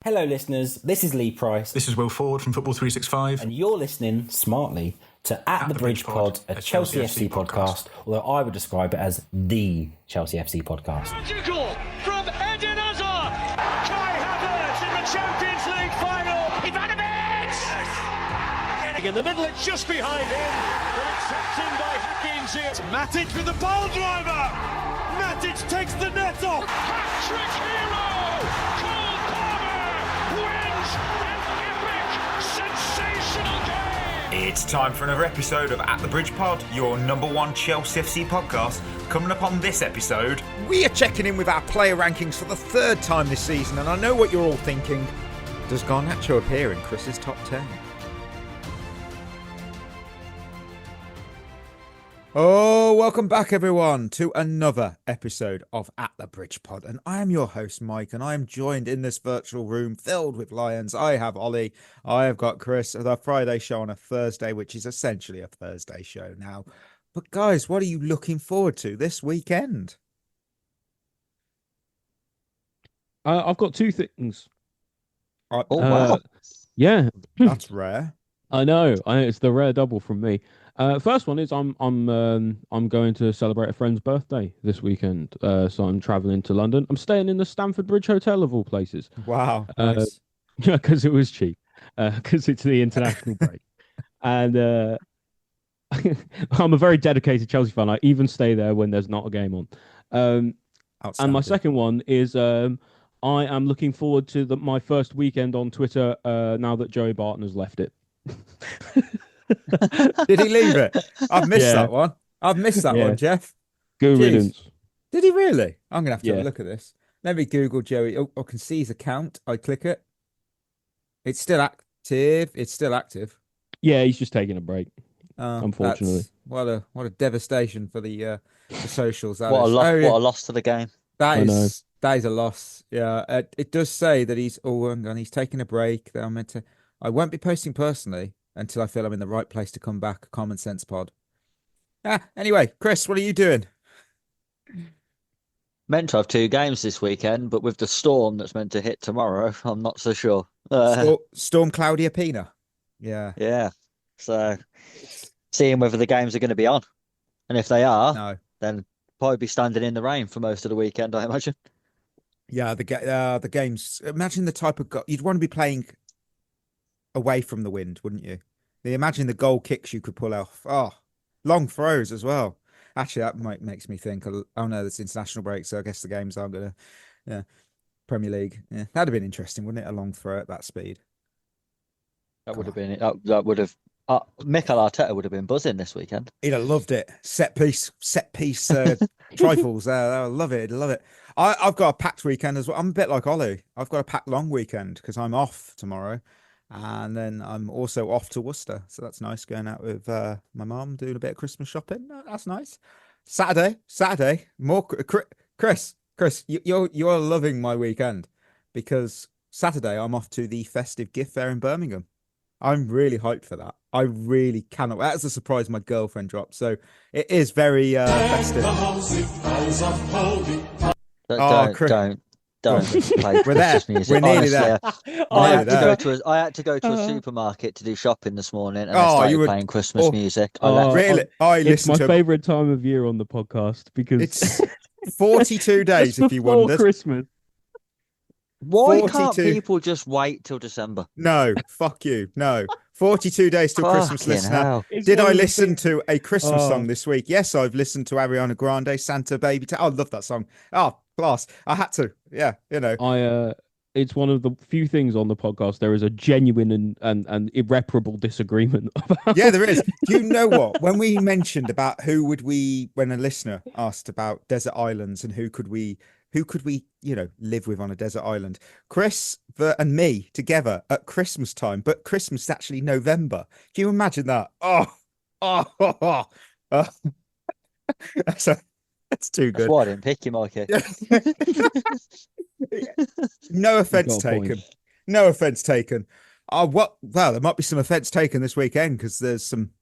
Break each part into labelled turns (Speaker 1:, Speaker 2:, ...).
Speaker 1: Hello, listeners. This is Lee Price.
Speaker 2: This is Will Ford from Football 365.
Speaker 1: And you're listening smartly to At the Bridge Pod, a Chelsea FC podcast, although I would describe it as the Chelsea FC podcast.
Speaker 3: Magical from Eden Hazard. Kai Havertz in the Champions League final. Ivanovic! In the middle, it's just behind him. But it's tapped in by Hakim. Matic with the ball driver. Matic takes the net off. Hat-trick hero. Cole Palmer wins an epic, sensational game.
Speaker 4: It's time for another episode of At the Bridge Pod, your number one Chelsea FC podcast. Coming up on this episode,
Speaker 5: we are checking in with our player rankings for the third time this season, and I know what you're all thinking. Does Garnacho appear in Chris's top 10? Oh, welcome back everyone to another episode of At the Bridge Pod, and I am your host Mike, and I am joined in this virtual room filled with lions. I have Ollie, I have got Chris, with our Friday show on a Thursday, which is essentially a Thursday show now. But guys, what are you looking forward to this weekend?
Speaker 6: I've got two things.
Speaker 5: Oh wow,
Speaker 6: yeah,
Speaker 5: that's rare.
Speaker 6: I know. It's the rare double from me. First one is I'm going to celebrate a friend's birthday this weekend. So I'm traveling to London. I'm staying in the Stamford Bridge Hotel of all places.
Speaker 5: Wow, nice.
Speaker 6: Yeah, because it was cheap. Because it's the international break, and I'm a very dedicated Chelsea fan. I even stay there when there's not a game on. And my second one is I am looking forward to my first weekend on Twitter now that Joey Barton has left it.
Speaker 5: Did he leave it? I've missed that one. I've missed that one, Jeff.
Speaker 6: Good riddance.
Speaker 5: Did he really? I'm going to have to look at this. Let me Google Joey. Oh, I can see his account. I click it. It's still active. It's still active.
Speaker 6: Yeah, he's just taking a break. Unfortunately.
Speaker 5: What a devastation for the socials.
Speaker 7: What a loss to the game.
Speaker 5: That is a loss. Yeah, it does say that he's he's taking a break. That I won't be posting personally until I feel I'm in the right place to come back. Common sense pod. Anyway, Chris, what are you doing?
Speaker 7: Meant to have two games this weekend, but with the storm that's meant to hit tomorrow, I'm not so sure.
Speaker 5: Storm Claudia Pina. Yeah.
Speaker 7: Yeah. So seeing whether the games are going to be on. And if they are, then probably be standing in the rain for most of the weekend, I imagine. Yeah,
Speaker 5: the games. Imagine the type of you'd want to be playing away from the wind, wouldn't you? Imagine the goal kicks you could pull off. Oh, long throws as well. Actually, that makes me think, oh no, there's international break, so I guess the games aren't going to, Premier League. Yeah, that'd have been interesting, wouldn't it? A long throw at that speed.
Speaker 7: That would have been it. That would have. Mikel Arteta would have been buzzing this weekend.
Speaker 5: He'd have loved it. Set piece trifles. I love it. I've got a packed weekend as well. I'm a bit like Ollie. I've got a packed long weekend because I'm off tomorrow. And then I'm also off to Worcester. So that's nice, going out with my mum, doing a bit of Christmas shopping. That's nice. Saturday, more Chris, you're loving my weekend because Saturday I'm off to the festive gift fair in Birmingham. I'm really hyped for that. I really cannot. That's a surprise my girlfriend dropped. So it is very festive.
Speaker 7: Don't play Christmas music.
Speaker 5: We're nearly there.
Speaker 7: I had to go to a supermarket to do shopping this morning, and I started playing Christmas music.
Speaker 5: Really?
Speaker 6: It's my favourite time of year on the podcast because
Speaker 5: it's 42 days if you wondered.
Speaker 6: Christmas.
Speaker 7: Why can't people just wait till December?
Speaker 5: No, fuck you. No. 42 days till Christmas, listener. Did I listen to a Christmas song this week? Yes, I've listened to Ariana Grande, Santa Baby. I love that song. Oh, class. I had to. Yeah,
Speaker 6: it's one of the few things on the podcast there is a genuine and irreparable disagreement about.
Speaker 5: Yeah, there is. Do you know what? When we mentioned about when a listener asked about desert islands and who could we live with on a desert island, Chris and me together at Christmas time, but Christmas is actually November. Can you imagine that? That's too good.
Speaker 7: That's why I didn't pick you, Mikey.
Speaker 5: No offense taken. No offense taken. Well, there might be some offense taken this weekend because there's some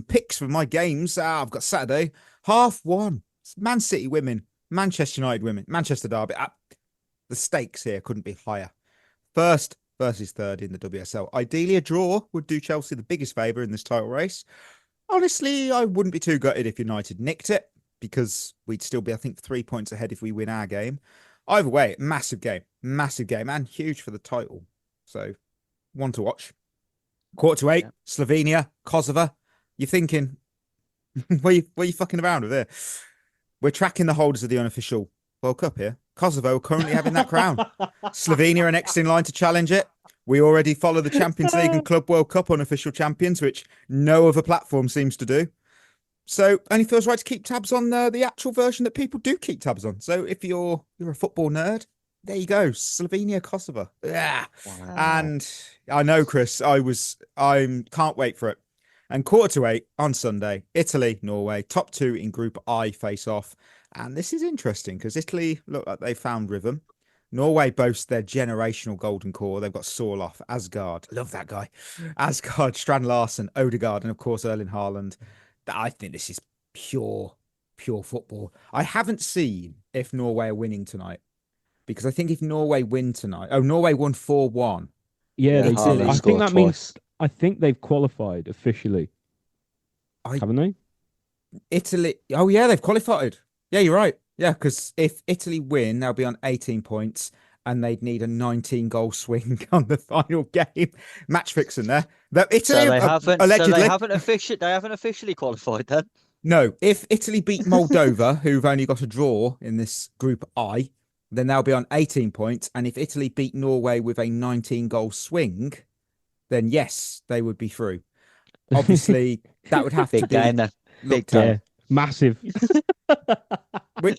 Speaker 5: picks for my games. I've got Saturday, 1:30. Man City women, Manchester United women, Manchester Derby. The stakes here couldn't be higher. First versus third in the WSL. Ideally, a draw would do Chelsea the biggest favour in this title race. Honestly, I wouldn't be too gutted if United nicked it, because we'd still be, I think, 3 points ahead if we win our game. Either way, massive game, and huge for the title. So, one to watch. 7:45, yeah. Slovenia, Kosovo. You're thinking, what are you fucking around with here? We're tracking the holders of the unofficial World Cup here. Kosovo are currently having that crown. Slovenia are next in line to challenge it. We already follow the Champions League and Club World Cup unofficial champions, which no other platform seems to do. So only feels right to keep tabs on the actual version that people do keep tabs on. So if you're a football nerd, there you go. Slovenia, Kosovo. Yeah. Wow. And I know, Chris, I can't wait for it. And 7:45 on Sunday, Italy, Norway, top 2 in Group I face off. And this is interesting because Italy look like they found rhythm. Norway boasts their generational golden core. They've got Sorloth, Asgard. Love that guy. Asgard, Strand Larsen, Odegaard, and of course Erling Haaland. I think this is pure football. I haven't seen if Norway are winning tonight, because I think if Norway win tonight, Norway won 4-1.
Speaker 6: Yeah, they did. I think that means they've qualified officially. Haven't they?
Speaker 5: Italy. Oh yeah, they've qualified. Yeah, you're right. Yeah, because if Italy win, they'll be on 18 points, and they'd need a 19-goal swing on the final game. Match fixing there. Italy,
Speaker 7: so they
Speaker 5: allegedly,
Speaker 7: they haven't officially qualified then.
Speaker 5: No, if Italy beat Moldova, who've only got a draw in this Group I, then they'll be on 18 points. And if Italy beat Norway with a 19-goal swing, then yes, they would be through. Obviously, that would have to be
Speaker 7: big time.
Speaker 6: Yeah, massive.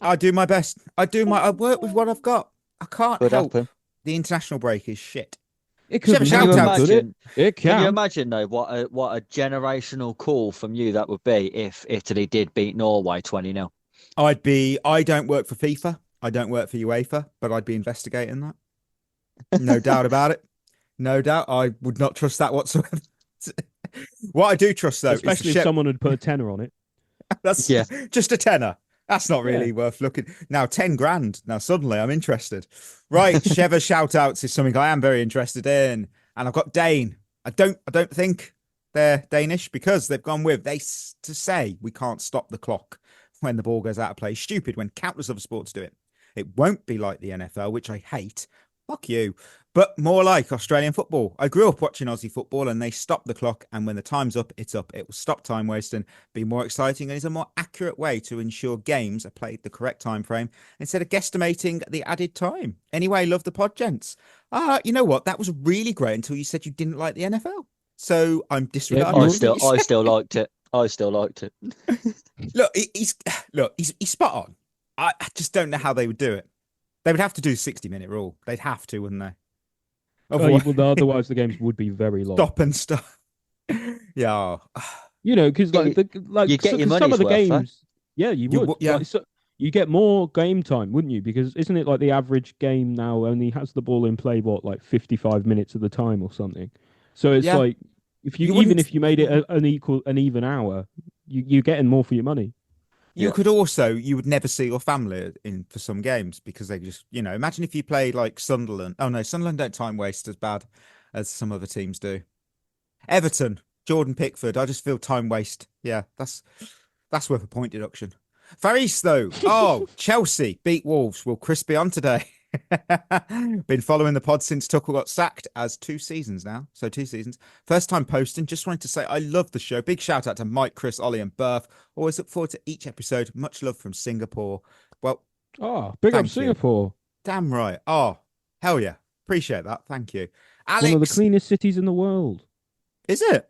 Speaker 5: I do my best. I work with what I've got. I can't help.
Speaker 7: Happen.
Speaker 5: The international break is shit.
Speaker 6: It could be.
Speaker 7: Can
Speaker 6: you
Speaker 7: imagine though what a generational call from you that would be if Italy did beat Norway 20-0?
Speaker 5: I don't work for FIFA. I don't work for UEFA, but I'd be investigating that. No doubt about it. No doubt. I would not trust that whatsoever. What I do trust though,
Speaker 6: especially if someone had put a tenner on it.
Speaker 5: That's just a tenner. That's not really worth looking. Now, 10 grand. Now, suddenly I'm interested. Right. Shevva shoutouts is something I am very interested in. And I've got Dane. I don't think they're Danish, because they've gone with, to say we can't stop the clock when the ball goes out of play. Stupid when countless other sports do it. It won't be like the NFL, which I hate. Fuck you. But more like Australian football. I grew up watching Aussie football, and they stop the clock, and when the time's up, it's up. It will stop time wasting, be more exciting, and is a more accurate way to ensure games are played the correct time frame instead of guesstimating the added time. Anyway, love the pod, gents. You know what? That was really great until you said you didn't like the NFL. So I'm disregarding.
Speaker 7: I still liked it.
Speaker 5: Look, he's spot on. I just don't know how they would do it. They would have to do 60-minute rule. They'd have to, wouldn't they?
Speaker 6: Otherwise the games would be very long.
Speaker 5: Stop and stuff. Yeah.
Speaker 6: You know, because
Speaker 7: you get your
Speaker 6: some of the
Speaker 7: games.
Speaker 6: Huh? Yeah, you would.
Speaker 5: Yeah.
Speaker 6: You get more game time, wouldn't you? Because isn't it like the average game now only has the ball in play, 55 minutes of the time or something? So it's like, if you made it an even hour, you're getting more for your money.
Speaker 5: You would never see your family for some games, because they just, imagine if you played like Sunderland. Oh no, Sunderland don't time waste as bad as some other teams do. Everton, Jordan Pickford, I just feel time waste. Yeah, that's worth a point deduction. Faris though, Chelsea beat Wolves. Will Chris be on today? Been following the pod since Tuchel got sacked, as 2 seasons now. So 2 seasons. First time posting. Just wanted to say I love the show. Big shout out to Mike, Chris, Ollie and Berth. Always look forward to each episode. Much love from Singapore. Well,
Speaker 6: big up Singapore.
Speaker 5: Damn right. Oh, hell yeah. Appreciate that. Thank you. Alex.
Speaker 6: One of the cleanest cities in the world.
Speaker 5: Is it?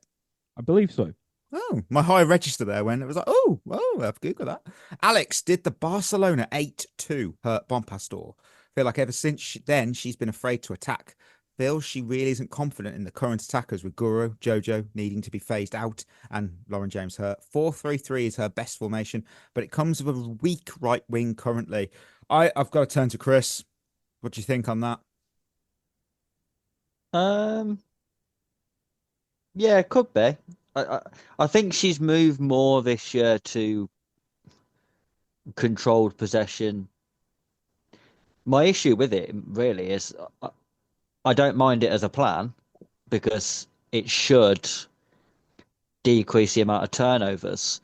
Speaker 6: I believe so.
Speaker 5: Oh, my high register there when it was like, I've Googled that. Alex, did the Barcelona 8-2 hurt Bonpastor? Feel like ever since then, she's been afraid to attack. Feels she really isn't confident in the current attackers, with Guru, Jojo needing to be phased out and Lauren James hurt. 4-3-3 is her best formation, but it comes with a weak right wing currently. I've got to turn to Chris. What do you think on that?
Speaker 7: Yeah, it could be. I think she's moved more this year to controlled possession. My issue with it really is I don't mind it as a plan because it should decrease the amount of turnovers.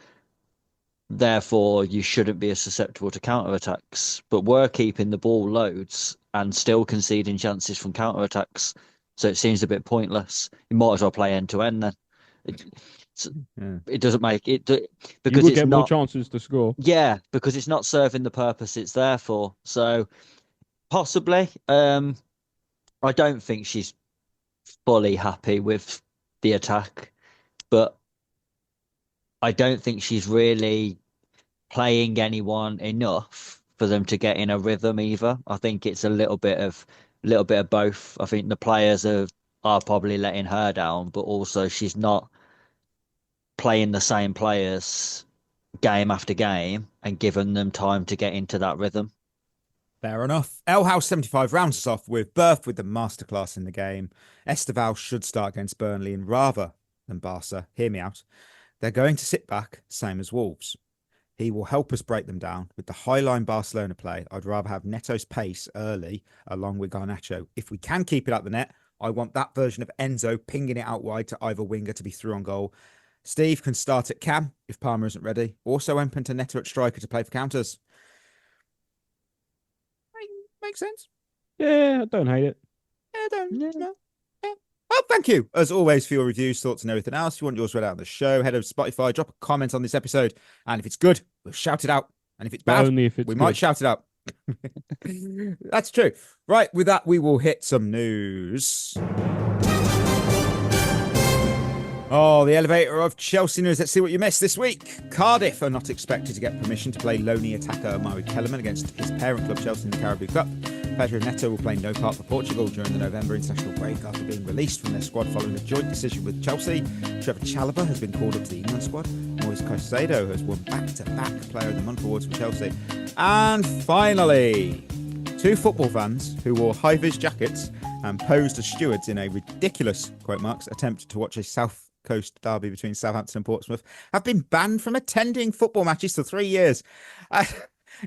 Speaker 7: Therefore, you shouldn't be as susceptible to counter-attacks. But we're keeping the ball loads and still conceding chances from counter-attacks. So it seems a bit pointless. You might as well play end-to-end then. It doesn't make it because it's
Speaker 6: get
Speaker 7: not
Speaker 6: more chances to score.
Speaker 7: Yeah, because it's not serving the purpose it's there for. So possibly, I don't think she's fully happy with the attack, but I don't think she's really playing anyone enough for them to get in a rhythm either. I think it's a little bit of both. I think the players are probably letting her down, but also she's not playing the same players game after game and giving them time to get into that rhythm.
Speaker 5: Fair enough. El House 75 rounds us off with Birth with the masterclass in the game. Estevao should start against Burnley and rather than Barca. Hear me out. They're going to sit back, same as Wolves. He will help us break them down. With the high-line Barcelona play, I'd rather have Neto's pace early along with Garnacho. If we can keep it at the net, I want that version of Enzo pinging it out wide to either winger to be through on goal. Steve can start at cam if Palmer isn't ready. Also open to Neto at striker to play for counters. Makes sense.
Speaker 6: Yeah, I don't hate it.
Speaker 5: No. Oh, thank you, as always, for your reviews, thoughts, and everything else. If you want yours read out on the show, head over to Spotify, drop a comment on this episode, and if it's good, we'll shout it out. And if it's bad,
Speaker 6: only if it's
Speaker 5: we
Speaker 6: good.
Speaker 5: might shout it out. That's true. Right, with that, we will hit some news. Oh, the elevator of Chelsea news. Let's see what you missed this week. Cardiff are not expected to get permission to play loney attacker Omari Kellerman against his parent club Chelsea in the Carabao Cup. Pedro Neto will play no part for Portugal during the November international break after being released from their squad following a joint decision with Chelsea. Trevor Chalobah has been called up to the England squad. Moises Caicedo has won back-to-back Player of the Month awards for Chelsea. And finally, two football fans who wore high-vis jackets and posed as stewards in a ridiculous, quote marks, attempt to watch a South Coast derby between Southampton and Portsmouth have been banned from attending football matches for 3 years.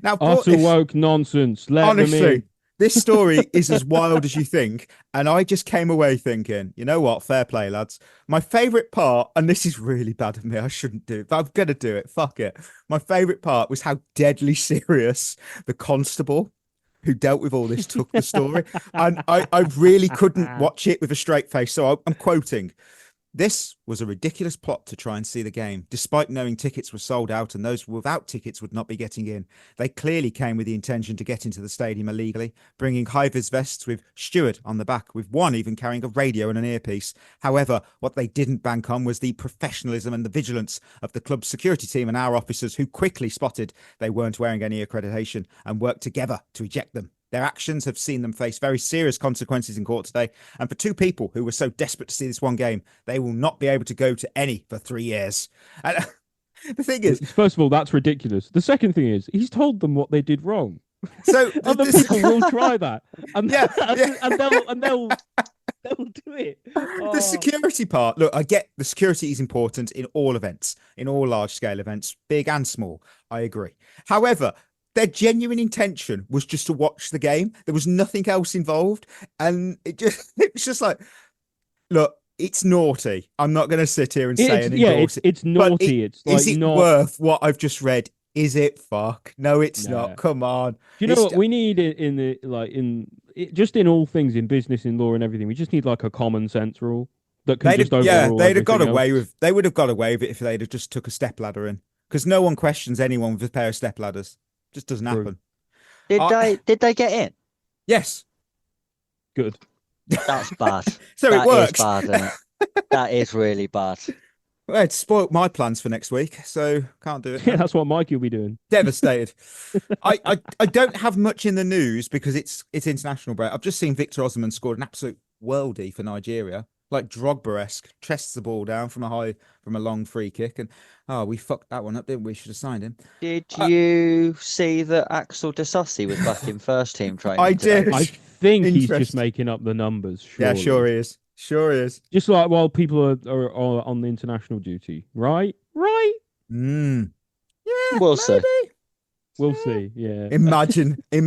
Speaker 5: Now,
Speaker 6: utter woke nonsense. Let them in.
Speaker 5: This story is as wild as you think, and I just came away thinking, you know what, fair play, lads. My favourite part, and this is really bad of me, I shouldn't do it, but I'm going to do it, fuck it. My favourite part was how deadly serious the constable who dealt with all this took the story. And I really couldn't watch it with a straight face, so I'm quoting. This was a ridiculous plot to try and see the game, despite knowing tickets were sold out and those without tickets would not be getting in. They clearly came with the intention to get into the stadium illegally, bringing high-vis vests with Stewart on the back, with one even carrying a radio and an earpiece. However, what they didn't bank on was the professionalism and the vigilance of the club's security team and our officers, who quickly spotted they weren't wearing any accreditation and worked together to eject them. Their actions have seen them face very serious consequences in court today. And for two people who were so desperate to see this one game, they will not be able to go to any for 3 years. And the thing is...
Speaker 6: First of all, that's ridiculous. The second thing is, he's told them what they did wrong.
Speaker 5: So
Speaker 6: other people will try that. And, and they'll do it. Oh.
Speaker 5: The security part, look, I get the security is important in all events, in all large-scale events, big and small. I agree. However... their genuine intention was just to watch the game. There was nothing else involved. And it was just like, look, it's naughty. I'm not going to sit here and say anything.
Speaker 6: Yeah, it's naughty. It's like,
Speaker 5: is it
Speaker 6: not
Speaker 5: worth what I've just read? Is it fuck? No, it's not. Come on.
Speaker 6: Do you know what we need just in all things, in business, in law and everything? We just need like a common sense rule that can just overrule
Speaker 5: they'd have got
Speaker 6: everything
Speaker 5: away
Speaker 6: else.
Speaker 5: with. They would have got away with it if they'd have just took a stepladder in, because no one questions anyone with a pair of stepladders. Just doesn't happen.
Speaker 7: Did they get in?
Speaker 5: Yes.
Speaker 6: Good.
Speaker 7: That's bad.
Speaker 5: So
Speaker 7: that
Speaker 5: it works.
Speaker 7: Is bad, isn't it? That is really bad.
Speaker 5: Well, it's spoilt my plans for next week, so can't do it.
Speaker 6: Yeah, that's what Mikey will be doing.
Speaker 5: Devastated. I don't have much in the news because it's international break. I've just seen Victor Osimhen scored an absolute worldie for Nigeria, like Drogba-esque, chests the ball down from a long free kick, and we fucked that one up, didn't we? Should have signed him.
Speaker 7: Did you see that Axel Disasi was back in first team training?
Speaker 5: I did.
Speaker 6: I think he's just making up the numbers. Surely.
Speaker 5: Yeah, sure he is. Sure he is.
Speaker 6: Just like while people are on the international duty, right?
Speaker 5: Yeah,
Speaker 7: We'll
Speaker 5: maybe.
Speaker 7: see.
Speaker 6: We'll see. Yeah.
Speaker 5: Imagine the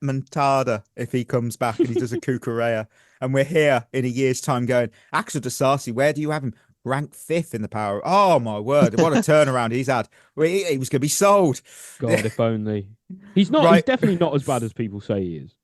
Speaker 5: remontada if he comes back and he does a Cucurella, and we're here in a year's time going, Axel Disasi, where do you have him? Ranked 5th in the power. Oh my word! What a turnaround he's had. He was going to be sold.
Speaker 6: God, if only. He's not. He's
Speaker 5: Right.
Speaker 6: definitely not as bad as people say he is.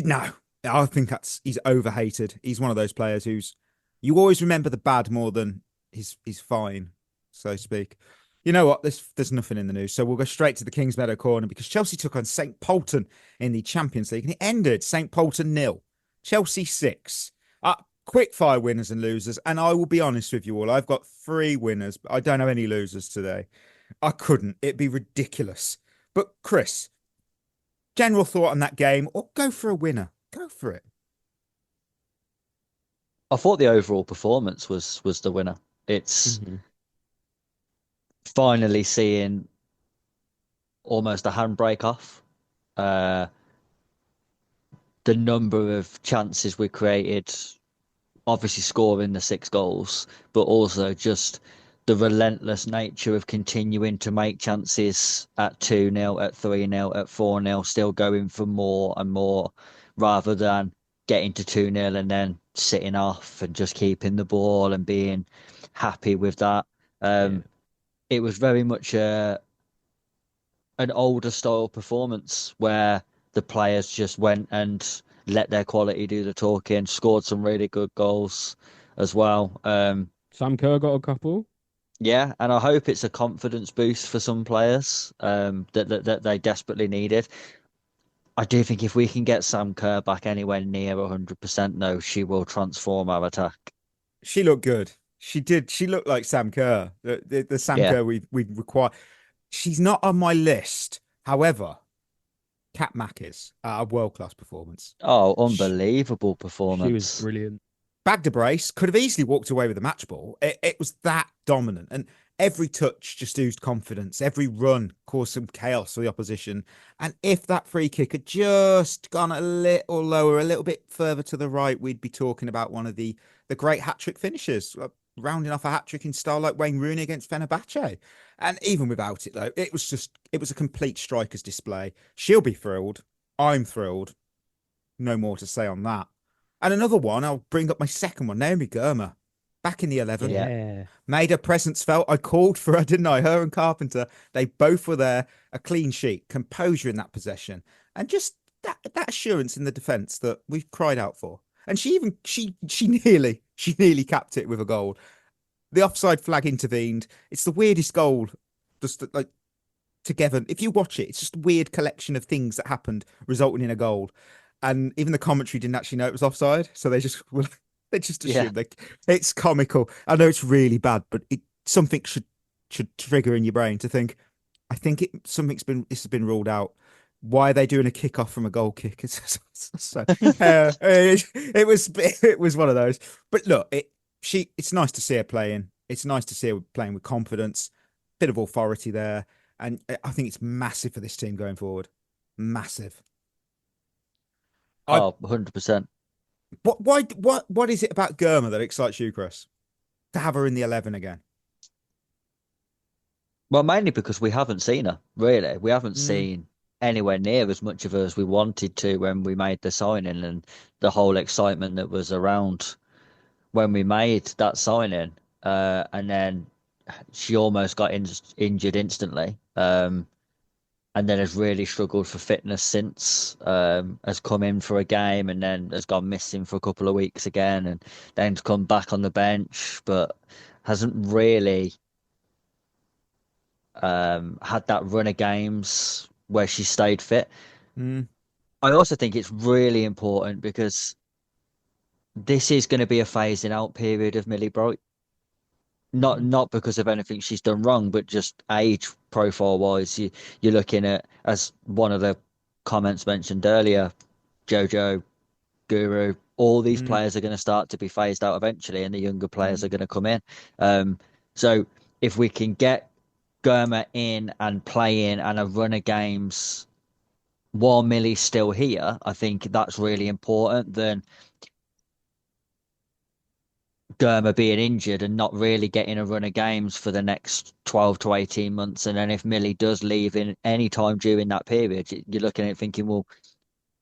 Speaker 5: No, I think he's overhated. He's one of those players who's you always remember the bad more than his fine, so to speak. You know what? There's nothing in the news, so we'll go straight to the Kingsmeadow corner because Chelsea took on St. Polten in the Champions League, and it ended St. Polten 0, Chelsea 6. Quick fire winners and losers, and I will be honest with you all. I've got 3 winners, but I don't have any losers today. I couldn't. It'd be ridiculous. But Chris, general thought on that game, or go for a winner. Go for it.
Speaker 7: I thought the overall performance was the winner. It's finally seeing almost a handbrake off. The number of chances we created, obviously scoring the 6 goals, but also just the relentless nature of continuing to make chances at 2-0, at 3-0, at 4-0, still going for more and more, rather than getting to 2-0 and then sitting off and just keeping the ball and being happy with that. It was very much an older style performance where the players just went and let their quality do the talking, scored some really good goals as well.
Speaker 6: Sam Kerr got a couple.
Speaker 7: Yeah, and I hope it's a confidence boost for some players that they desperately needed. I do think if we can get Sam Kerr back anywhere near 100%, though, she will transform our attack.
Speaker 5: She looked good. She did. She looked like Sam Kerr, the Sam Kerr we require. She's not on my list. However, Kat Mack is a world-class performance.
Speaker 7: Oh, unbelievable performance.
Speaker 6: She was brilliant.
Speaker 5: Bagged a brace, could have easily walked away with the match ball. It was that dominant. And every touch just oozed confidence. Every run caused some chaos for the opposition. And if that free kick had just gone a little lower, a little bit further to the right, we'd be talking about one of the great hat-trick finishers, rounding off a hat-trick in style like Wayne Rooney against Fenerbahce. And even without it, though, it was a complete striker's display. She'll be thrilled. I'm thrilled. No more to say on that. And another one, I'll bring up my second one, Naomi Girma, back in the 11.
Speaker 6: Yeah.
Speaker 5: Made her presence felt. I called for her, didn't I? Her and Carpenter, they both were there. A clean sheet, composure in that possession, and just that assurance in the defence that we've cried out for. And she nearly capped it with a goal. The offside flag intervened. It's the weirdest goal, just like together. If you watch it, it's just a weird collection of things that happened, resulting in a goal. And even the commentary didn't actually know it was offside, so they just assumed. It's comical. I know it's really bad, but something should trigger in your brain to think. I think this has been ruled out. Why are they doing a kickoff from a goal kick? It was one of those. But look, it's nice to see her playing. It's nice to see her playing with confidence, bit of authority there, and I think it's massive for this team going forward. Massive.
Speaker 7: 100%.
Speaker 5: What is it about Girma that excites you, Chris? To have her in the 11 again?
Speaker 7: Well, mainly because we haven't seen her, really. We haven't seen anywhere near as much of her as we wanted to when we made the signing, and the whole excitement that was around when we made that signing. And then she almost got injured instantly. And then has really struggled for fitness since, has come in for a game and then has gone missing for a couple of weeks again, and then to come back on the bench, but hasn't really had that run of games where she stayed fit. I also think it's really important because this is going to be a phasing out period of Millie Bright. Not because of anything she's done wrong, but just age profile wise, you're looking at, as one of the comments mentioned earlier, Jojo, Guru, all these players are going to start to be phased out eventually, and the younger players are going to come in. So if we can get Girma in and playing and a run of games while Millie's still here, I think that's really important. Then Germa being injured and not really getting a run of games for the next 12 to 18 months. And then if Millie does leave in any time during that period, you're looking at it thinking, well,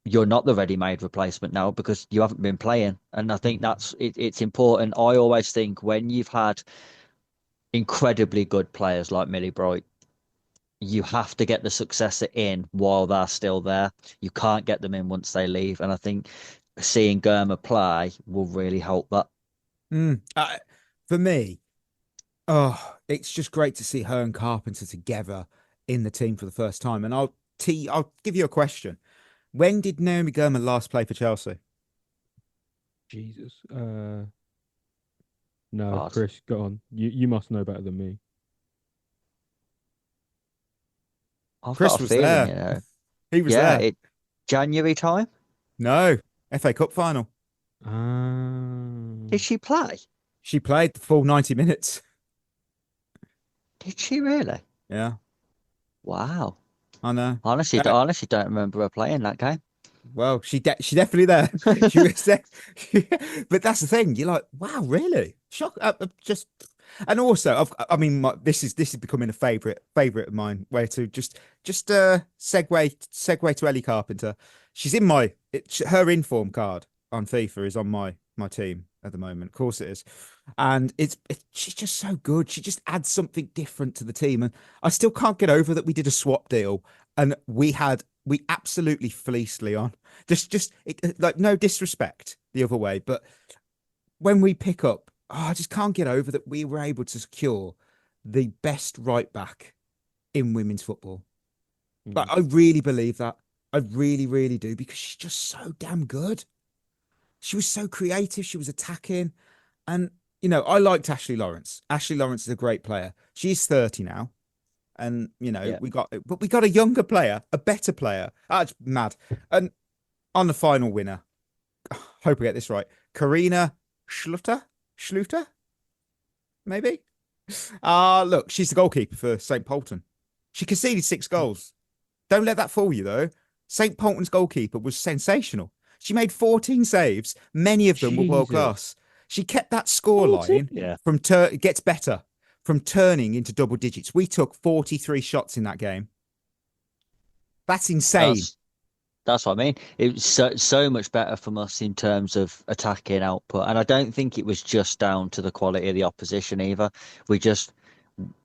Speaker 7: you're not the ready-made replacement now because you haven't been playing. And I think it's important. I always think when you've had incredibly good players like Millie Bright, you have to get the successor in while they're still there. You can't get them in once they leave. And I think seeing Germa play will really help that.
Speaker 5: For me, it's just great to see her and Carpenter together in the team for the first time. And I'll give you a question. When did Naomi Germa last play for Chelsea?
Speaker 6: Jesus. No, Chris, go on. You must know better than me.
Speaker 5: Chris was there.
Speaker 7: You know,
Speaker 5: he was there.
Speaker 7: January time?
Speaker 5: No, FA Cup final.
Speaker 7: Did she play?
Speaker 5: She played the full 90 minutes.
Speaker 7: Did she really?
Speaker 5: Yeah.
Speaker 7: Wow.
Speaker 5: I know.
Speaker 7: Honestly, don't remember her playing that game.
Speaker 5: Well, she definitely there. She was there. But that's the thing. You're like, wow, really? Shock. And also, this is becoming a favorite of mine. Where to just segue to Ellie Carpenter. She's in her inform card on FIFA is on my team at the moment. Of course it is, and she's just so good. She just adds something different to the team, and I still can't get over that we did a swap deal and we absolutely fleeced Leon. Like no disrespect the other way, but when we pick up, I just can't get over that we were able to secure the best right back in women's football. But I really believe that. I really, really do, because she's just so damn good. She was so creative. She was attacking. And, I liked Ashley Lawrence. Ashley Lawrence is a great player. She's 30 now. And, we got a younger player, a better player. That's mad. And on the final winner, hope I get this right, Karina Schluter, maybe? Look, she's the goalkeeper for St. Polten. She conceded 6 goals. Don't let that fool you, though. St. Polten's goalkeeper was sensational. She made 14 saves. Many of them were world class. She kept that scoreline gets better from turning into double digits. We took 43 shots in that game. That's insane.
Speaker 7: That's what I mean. It was so much better from us in terms of attacking output. And I don't think it was just down to the quality of the opposition either.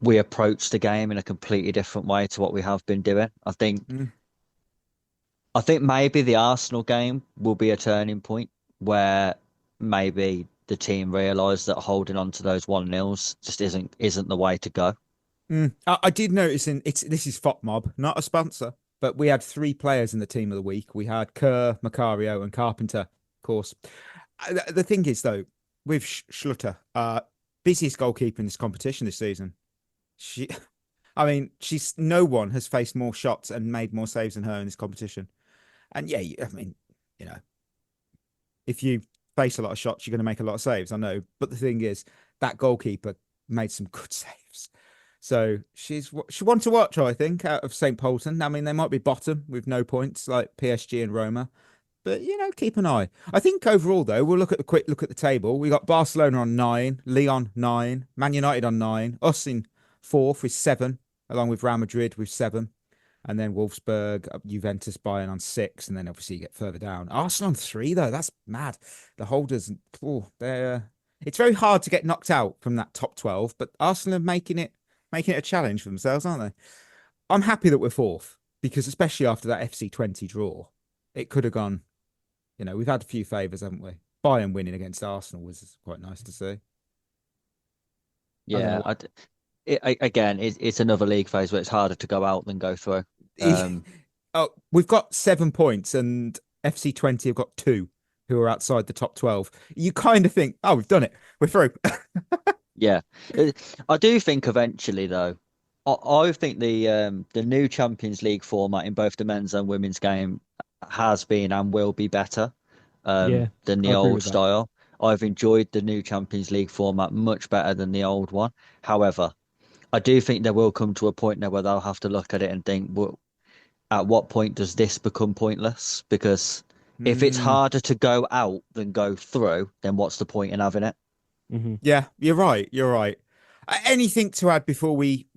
Speaker 7: We approached the game in a completely different way to what we have been doing. I think maybe the Arsenal game will be a turning point where maybe the team realise that holding on to those 1-0s just isn't the way to go.
Speaker 5: I did notice this is FOTMob, not a sponsor, but we had 3 players in the team of the week. We had Kerr, Macario, and Carpenter, of course. The thing is, though, with Schluter, busiest goalkeeper in this competition this season. No one has faced more shots and made more saves than her in this competition. And if you face a lot of shots, you're going to make a lot of saves, I know. But the thing is, that goalkeeper made some good saves. So she's one to watch, I think, out of St. Polten. They might be bottom with no points like PSG and Roma. But, keep an eye. I think overall, though, we'll look at the table. We got Barcelona on 9, Lyon 9, Man United on 9, us in 4th with 7, along with Real Madrid with 7. And then Wolfsburg, Juventus, Bayern on 6. And then obviously you get further down. Arsenal on 3, though. That's mad. The holders, it's very hard to get knocked out from that top 12. But Arsenal are making it a challenge for themselves, aren't they? I'm happy that we're 4th, because especially after that FC20 draw, it could have gone, we've had a few favours, haven't we? Bayern winning against Arsenal was quite nice to see.
Speaker 7: Yeah, it's another league phase where it's harder to go out than go through.
Speaker 5: We've got 7 points, and FC20 have got 2 who are outside the top 12. You kind of think, we've done it. We're through.
Speaker 7: Yeah. I do think eventually, though, I think the new Champions League format in both the men's and women's game has been and will be better than the old style. I've enjoyed the new Champions League format much better than the old one. However, I do think there will come to a point now where they'll have to look at it and think, well, at what point does this become pointless? Because if it's harder to go out than go through, then what's the point in having it?
Speaker 5: Yeah, you're right. You're right. Anything to add before we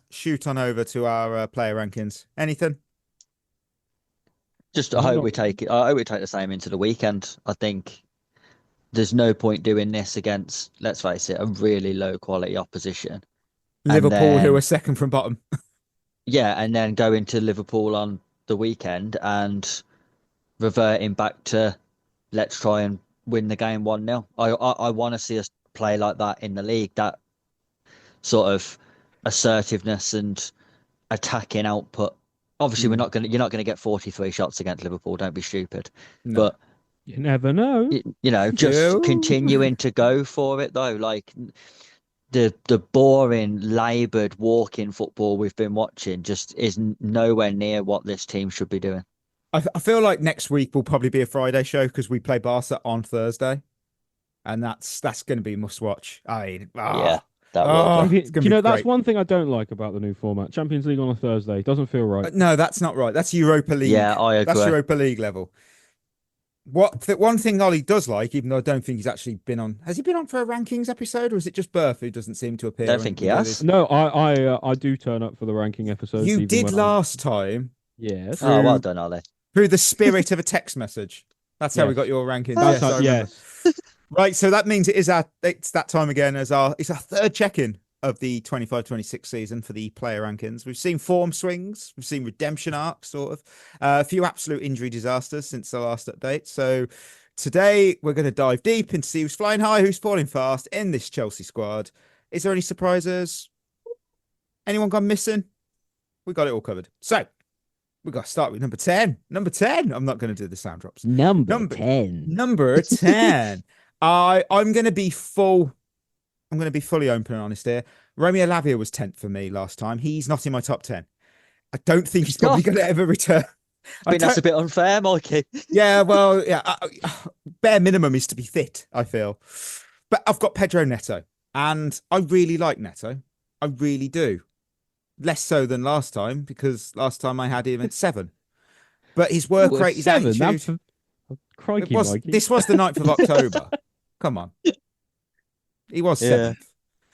Speaker 5: shoot on over to our player rankings? Anything?
Speaker 7: Just I hope we take it. I hope we take the same into the weekend. I think there's no point doing this against, let's face it, a really low quality opposition.
Speaker 5: Liverpool, who are second from bottom.
Speaker 7: Yeah, and then going to Liverpool on the weekend and reverting back to let's try and win the game 1-0. I want to see us play like that in the league. That sort of assertiveness and attacking output. Obviously, you're not gonna get 43 shots against Liverpool. Don't be stupid.
Speaker 5: No.
Speaker 7: But
Speaker 6: You never know.
Speaker 7: Just continuing to go for it though, like the boring, laboured, walking football we've been watching just is nowhere near what this team should be doing.
Speaker 5: I feel like next week will probably be a Friday show because we play Barca on Thursday, and that's going to be must watch.
Speaker 7: Yeah, that will.
Speaker 6: That's one thing I don't like about the new format. Champions League on a Thursday doesn't feel right.
Speaker 5: No, that's not right. That's Europa League.
Speaker 7: Yeah, I agree.
Speaker 5: That's Europa League level. One thing Ollie does like, even though I don't think he's actually been on. Has he been on for a rankings episode, or is it just Berth who doesn't seem to appear?
Speaker 7: I don't think he has.
Speaker 6: No, I do turn up for the ranking episodes.
Speaker 5: You did last time.
Speaker 6: Yes.
Speaker 7: Oh, well done, Ollie.
Speaker 5: Through the spirit of a text message. That's how we got your rankings.
Speaker 6: Yes.
Speaker 5: Right, so that means it's that time again it's our third check-in of the 25-26 season for the player rankings. We've seen form swings, we've seen redemption arcs, sort of. A few absolute injury disasters since the last update. So today we're going to dive deep into see who's flying high, who's falling fast in this Chelsea squad. Is there any surprises? Anyone gone missing? We got it all covered. So we got to start with number 10. Number 10. I'm not going to do the sound drops.
Speaker 6: Number 10.
Speaker 5: Number 10. I'm going to be fully open and honest here. Romeo Lavia was 10th for me last time. He's not in my top 10. I don't think he's probably going to ever return.
Speaker 7: I think that's a bit unfair, Mikey.
Speaker 5: Yeah, well, yeah. Bare minimum is to be fit, I feel. But I've got Pedro Neto, and I really like Neto. I really do. Less so than last time, because last time I had him at 7. But his work rate, his attitude.
Speaker 6: Crikey, Mikey.
Speaker 5: This was the 9th of October. Come on. He was 7th.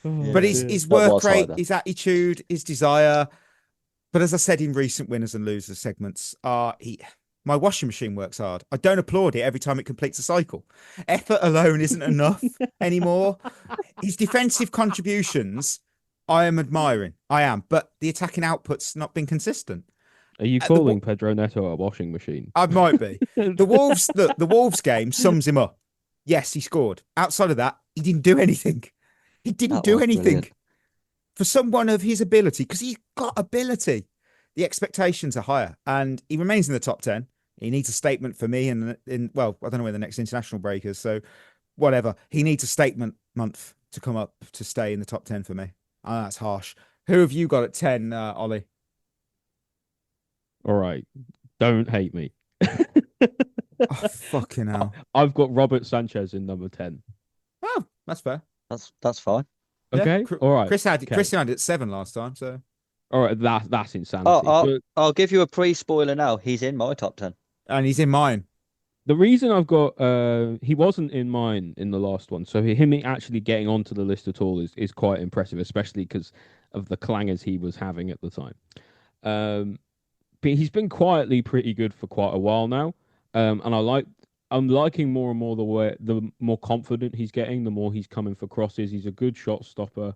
Speaker 5: But his work rate, his attitude, his desire. But as I said in recent winners and losers segments, my washing machine works hard. I don't applaud it every time it completes a cycle. Effort alone isn't enough anymore. His defensive contributions, I am admiring. I am. But the attacking output's not been consistent.
Speaker 6: Are you calling Pedro Neto a washing machine?
Speaker 5: I might be. The Wolves game sums him up. Yes, he scored. Outside of that, he didn't do anything. He didn't do anything. Brilliant. For someone of his ability, because he's got ability, the expectations are higher, and he remains in the top 10. He needs a statement for me, and well, I don't know where the next international break is, so whatever. He needs a statement month to come up to stay in the top 10 for me. Oh, that's harsh. Who have you got at 10, Ollie?
Speaker 6: All right, don't hate me.
Speaker 5: Oh, fucking hell.
Speaker 6: I've got Robert Sanchez in number 10.
Speaker 5: Oh, that's fair.
Speaker 7: That's fine.
Speaker 6: Okay, all right.
Speaker 5: Chris had it at 7 last time, so.
Speaker 6: All right, that's insanity.
Speaker 7: I'll give you a pre-spoiler now. He's in my top 10.
Speaker 5: And he's in mine.
Speaker 6: The reason I've got he wasn't in mine in the last one, so him actually getting onto the list at all is quite impressive, especially because of the clangers he was having at the time. But he's been quietly pretty good for quite a while now, and I'm liking more and more the more confident he's getting, the more he's coming for crosses. He's a good shot stopper.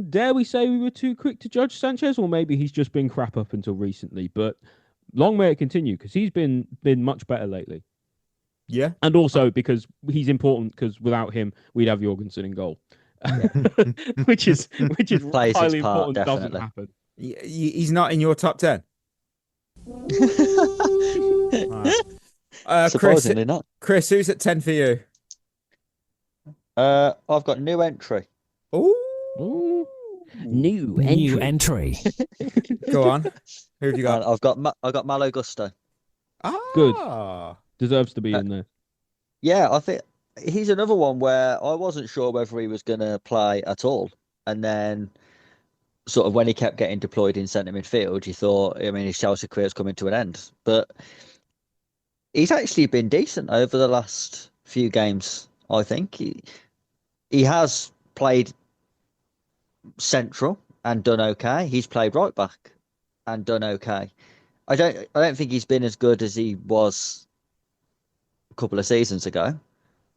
Speaker 6: Dare we say we were too quick to judge Sanchez, or maybe he's just been crap up until recently? But long may it continue, because he's been much better lately.
Speaker 5: Yeah,
Speaker 6: and also because he's important, because without him we'd have Jorgensen in goal, which is highly important. Definitely. Doesn't happen.
Speaker 5: He's not in your top 10.
Speaker 7: Surprisingly not.
Speaker 5: Chris, who's at 10 for you?
Speaker 7: I've got new entry.
Speaker 5: Ooh.
Speaker 1: New entry.
Speaker 5: Go on. Who have you got?
Speaker 7: I've got Malo Gusto.
Speaker 6: Good. Deserves to be in there.
Speaker 7: Yeah, I think he's another one where I wasn't sure whether he was going to play at all, and then sort of when he kept getting deployed in centre midfield, you thought, I mean, his Chelsea career's coming to an end. But he's actually been decent over the last few games I think he has played central and done okay. He's played right back and done okay. I don't think he's been as good as he was a couple of seasons ago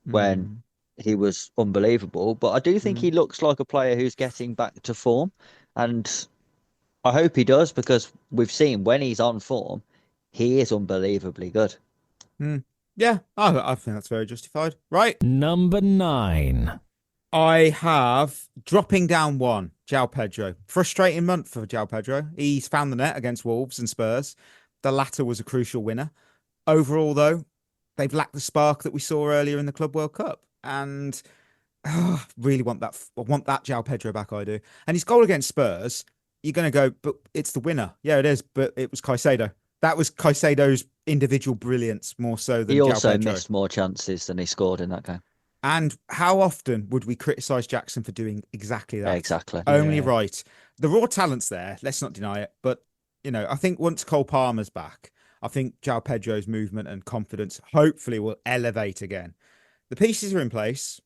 Speaker 7: when he was unbelievable. But I do think he looks like a player who's getting back to form, and I hope he does, because we've seen when he's on form, he is unbelievably good.
Speaker 5: Yeah, I think that's very justified. Right.
Speaker 1: Number 9.
Speaker 5: I have dropping down one, João Pedro. Frustrating month for João Pedro. He's found the net against Wolves and Spurs. The latter was a crucial winner. Overall, though, they've lacked the spark that we saw earlier in the Club World Cup. And really want that. I want that João Pedro back, I do. And his goal against Spurs, you're going to go, but it's the winner. Yeah, it is, but it was Caicedo. That was Caicedo's individual brilliance more so than
Speaker 7: He also
Speaker 5: João Pedro.
Speaker 7: missed more chances than he scored in that game.
Speaker 5: And how often would we criticise Jackson for doing exactly that?
Speaker 7: Exactly.
Speaker 5: Only right. The raw talent's there. Let's not deny it. But, I think once Cole Palmer's back, I think João Pedro's movement and confidence hopefully will elevate again. The pieces are in place.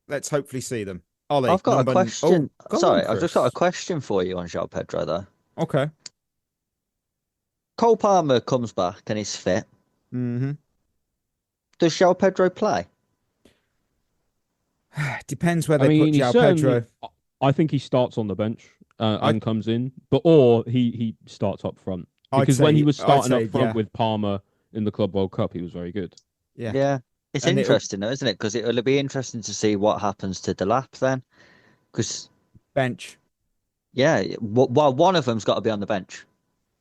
Speaker 5: Let's hopefully see them. Ollie,
Speaker 7: I've got a question. Sorry,
Speaker 5: I've
Speaker 7: I've just got a question for you on João Pedro, though.
Speaker 5: Okay.
Speaker 7: Cole Palmer comes back and is fit.
Speaker 5: Mm-hmm.
Speaker 7: Does João Pedro play?
Speaker 5: Depends where they put João Pedro.
Speaker 6: I think he starts on the bench and comes in, or he starts up front. Because when he was starting up front with Palmer in the Club World Cup, he was very good.
Speaker 7: Yeah. It's interesting, though, isn't it? Because it'll be interesting to see what happens to Delap then. Because
Speaker 5: bench.
Speaker 7: Yeah, well, one of them's got to be on the bench.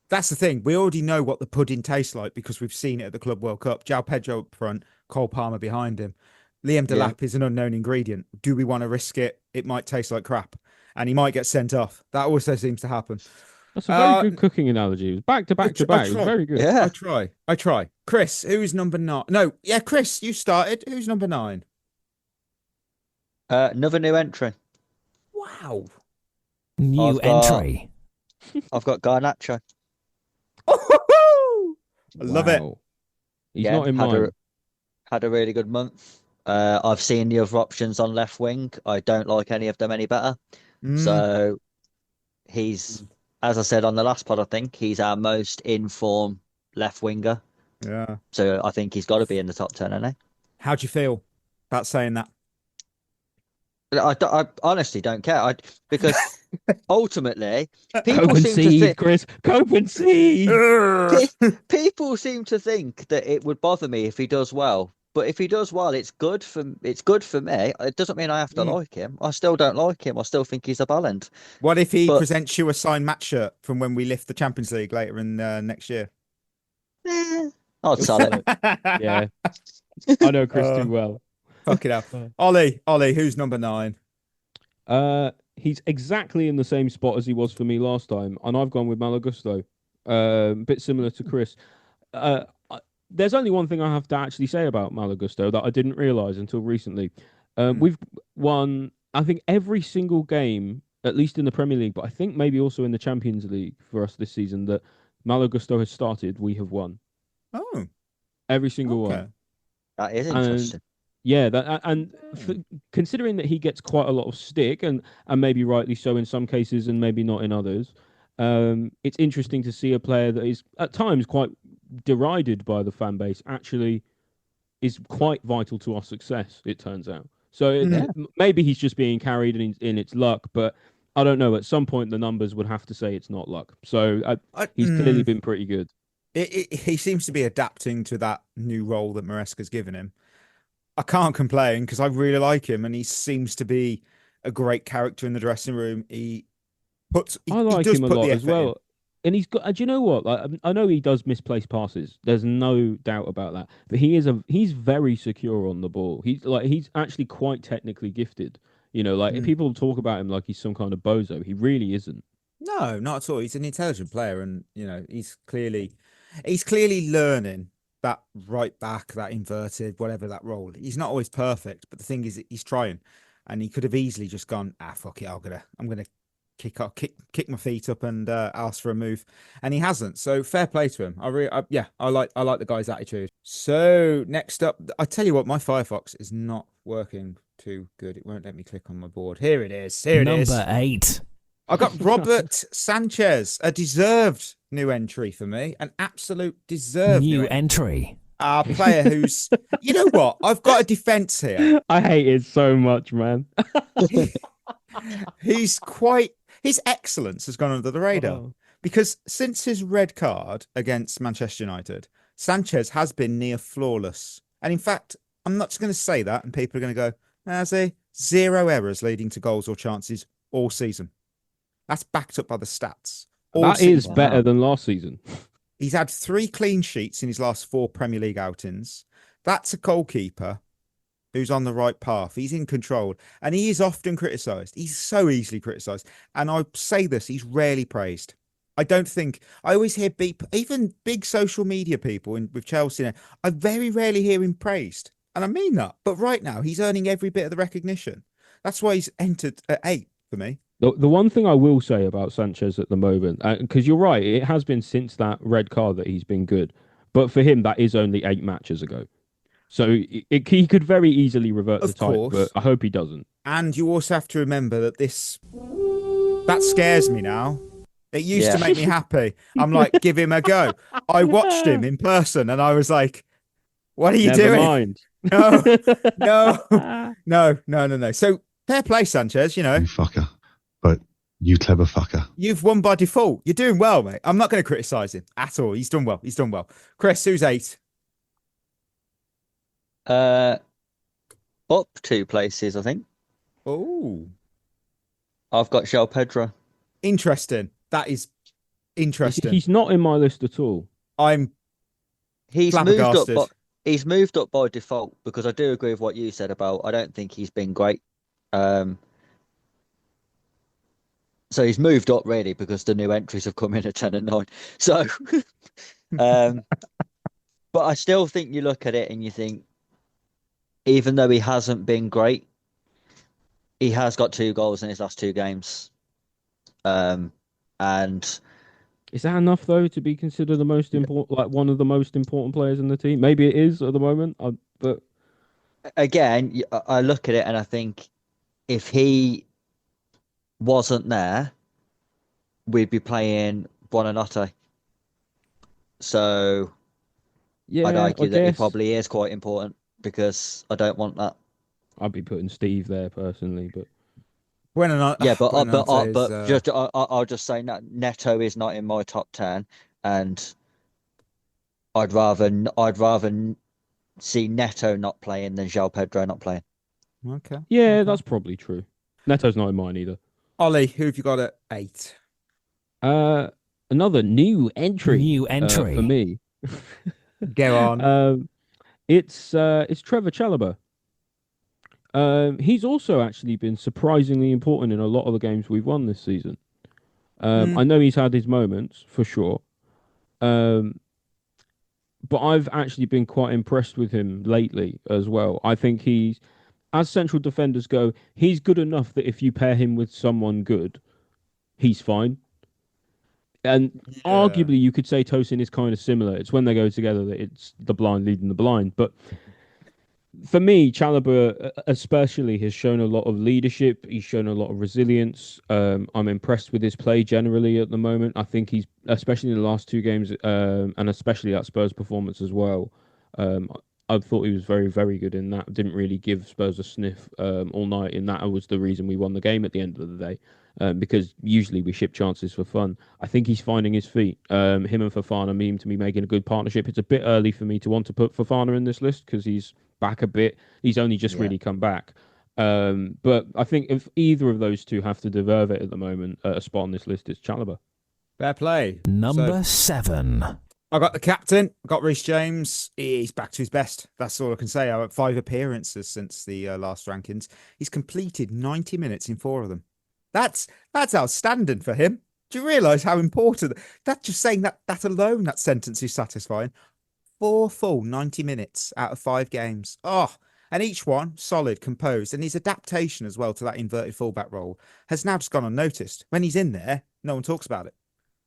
Speaker 5: That's the thing. We already know what the pudding tastes like because we've seen it at the Club World Cup. João Pedro up front, Cole Palmer behind him. Liam Delap is an unknown ingredient. Do we want to risk it? It might taste like crap, and he might get sent off. That also seems to happen.
Speaker 6: That's a very good cooking analogy. Back to back to back. It was very good.
Speaker 7: Yeah,
Speaker 5: I try. Chris, who's number 9? No, yeah, Chris, you started. Who's number 9?
Speaker 7: Another new entry.
Speaker 5: Wow.
Speaker 1: New entry.
Speaker 7: I've got Garnacho.
Speaker 5: I love it.
Speaker 6: He's not in mine.
Speaker 7: Had a really good month. I've seen the other options on left wing. I don't like any of them any better. So he's, as I said on the last pod, I think he's our most in form left winger.
Speaker 5: Yeah.
Speaker 7: So I think he's got to be in the top 10, hasn't he?
Speaker 5: How do you feel about saying that?
Speaker 7: I honestly don't care. Because ultimately, people
Speaker 6: Cope and
Speaker 7: seem to
Speaker 6: see,
Speaker 7: think,
Speaker 6: Chris. Cope and see.
Speaker 7: people seem to think that it would bother me if he does well. But if he does well, it's good for me. It doesn't mean I have to like him. I still don't like him. I still think he's a ballend.
Speaker 5: What if he presents you a signed match shirt from when we lift the Champions League later in next year?
Speaker 7: I'll sell it.
Speaker 6: Yeah, I know Chris too well.
Speaker 5: Fuck it up. Ollie, who's number 9?
Speaker 6: He's exactly in the same spot as he was for me last time, and I've gone with Malo Gusto. A bit similar to Chris. There's only one thing I have to actually say about Malo Gusto that I didn't realise until recently. We've won, I think, every single game, at least in the Premier League, but I think maybe also in the Champions League for us this season, that Malo Gusto has started, we have won.
Speaker 5: Oh.
Speaker 6: Every single one.
Speaker 7: That is interesting.
Speaker 6: Considering that he gets quite a lot of stick, and maybe rightly so in some cases and maybe not in others, it's interesting to see a player that is at times quite derided by the fan base actually is quite vital to our success, it turns out. So maybe he's just being carried in its luck, but I don't know. At some point, the numbers would have to say it's not luck. So he's clearly been pretty good.
Speaker 5: He seems to be adapting to that new role that Maresca's given him. I can't complain because I really like him, and he seems to be a great character in the dressing room. I like
Speaker 6: him a lot as well. And he's got. Do you know what? Like, I know he does misplace passes. There's no doubt about that. But he's very secure on the ball. He's actually quite technically gifted. If people talk about him like he's some kind of bozo, he really isn't.
Speaker 5: No, not at all. He's an intelligent player, and he's clearly learning that right back, that inverted, whatever that role. He's not always perfect, but the thing is, he's trying, and he could have easily just gone, fuck it, I'm gonna kick my feet up and ask for a move, and he hasn't. So fair play to him. I like the guy's attitude. So next up, I tell you what, my Firefox is not working too good. It won't let me click on my board. Here it is. Here it is.
Speaker 1: Number 8.
Speaker 5: I got Robert Sanchez, a deserved new entry for me, an absolute deserved
Speaker 1: New entry.
Speaker 5: A player who's, you know what? I've got a defense here.
Speaker 6: I hate it so much, man.
Speaker 5: His excellence has gone under the radar because since his red card against Manchester United, Sanchez has been near flawless. And in fact, I'm not just going to say that and people are going to go, has he? 0 errors leading to goals or chances all season. That's backed up by the stats.
Speaker 6: That is better than last season.
Speaker 5: He's had 3 clean sheets in his last 4 Premier League outings. That's a goalkeeper who's on the right path. He's in control. And he is often criticised. He's so easily criticised. And I say this, he's rarely praised. I always hear even big social media people with Chelsea now, I very rarely hear him praised. And I mean that. But right now, he's earning every bit of the recognition. That's why he's entered at 8 for me.
Speaker 6: The one thing I will say about Sanchez at the moment, because you're right, it has been since that red card that he's been good. But for him, that is only 8 matches ago. So he could very easily revert the type, but I hope he doesn't.
Speaker 5: And you also have to remember that that scares me now. It used to make me happy. I'm like, give him a go. I watched him in person and I was like, what are you doing?
Speaker 6: Mind.
Speaker 5: No. So fair play, Sanchez, you know.
Speaker 8: You fucker. But you clever fucker.
Speaker 5: You've won by default. You're doing well, mate. I'm not going to criticise him at all. He's done well. Chris, who's 8?
Speaker 7: Up 2 places, I think.
Speaker 5: Oh.
Speaker 7: I've got João Pedro.
Speaker 5: Interesting. That is interesting.
Speaker 6: He's not in my list at all.
Speaker 5: He's
Speaker 7: moved up by default because I do agree with what you said about I don't think he's been great. So he's moved up really because the new entries have come in at 10 and 9. So, but I still think you look at it and you think, even though he hasn't been great, he has got 2 goals in his last 2 games. And
Speaker 6: is that enough though to be considered the most important, like one of the most important players in the team? Maybe it is at the moment, but
Speaker 7: again, I look at it and I think if he wasn't there, we'd be playing Buonanotte. So
Speaker 6: yeah,
Speaker 7: I'd argue that he probably is quite important because I don't want that.
Speaker 6: I'd be putting Steve there personally, but
Speaker 7: I'll just say Neto is not in my top 10, and I'd rather see Neto not playing than João Pedro not playing.
Speaker 5: Okay.
Speaker 6: Yeah, that's probably true. Neto's not in mine either.
Speaker 5: Ollie, who have you got at 8?
Speaker 6: Another new entry. For me.
Speaker 5: Go on.
Speaker 6: It's Trevor Chalobah. He's also actually been surprisingly important in a lot of the games we've won this season. I know he's had his moments for sure, but I've actually been quite impressed with him lately as well. I think he's, as central defenders go, he's good enough that if you pair him with someone good, he's fine. And arguably, you could say Tosin is kind of similar. It's when they go together that it's the blind leading the blind. But for me, Chalobah especially has shown a lot of leadership. He's shown a lot of resilience. I'm impressed with his play generally at the moment. I think he's, especially in the last 2 games, and especially that Spurs performance as well. I thought he was very, very good in that. Didn't really give Spurs a sniff all night, and that was the reason we won the game at the end of the day. Because usually we ship chances for fun. I think he's finding his feet. Him and Fofana mean to be making a good partnership. It's a bit early for me to want to put Fofana in this list because he's back a bit. He's only just really come back. But I think if either of those two have to deserve it at the moment, a spot on this list is Chalobah.
Speaker 5: Fair play.
Speaker 1: Number 7.
Speaker 5: I got the captain. I got Reece James. He's back to his best. That's all I can say. I have 5 appearances since the last rankings. He's completed 90 minutes in 4 of them. That's outstanding for him. Do you realise how important that? Just saying that alone, that sentence is satisfying. 4 full 90 minutes out of 5 games. Oh, and each one solid, composed, and his adaptation as well to that inverted fullback role has now just gone unnoticed. When he's in there, no one talks about it,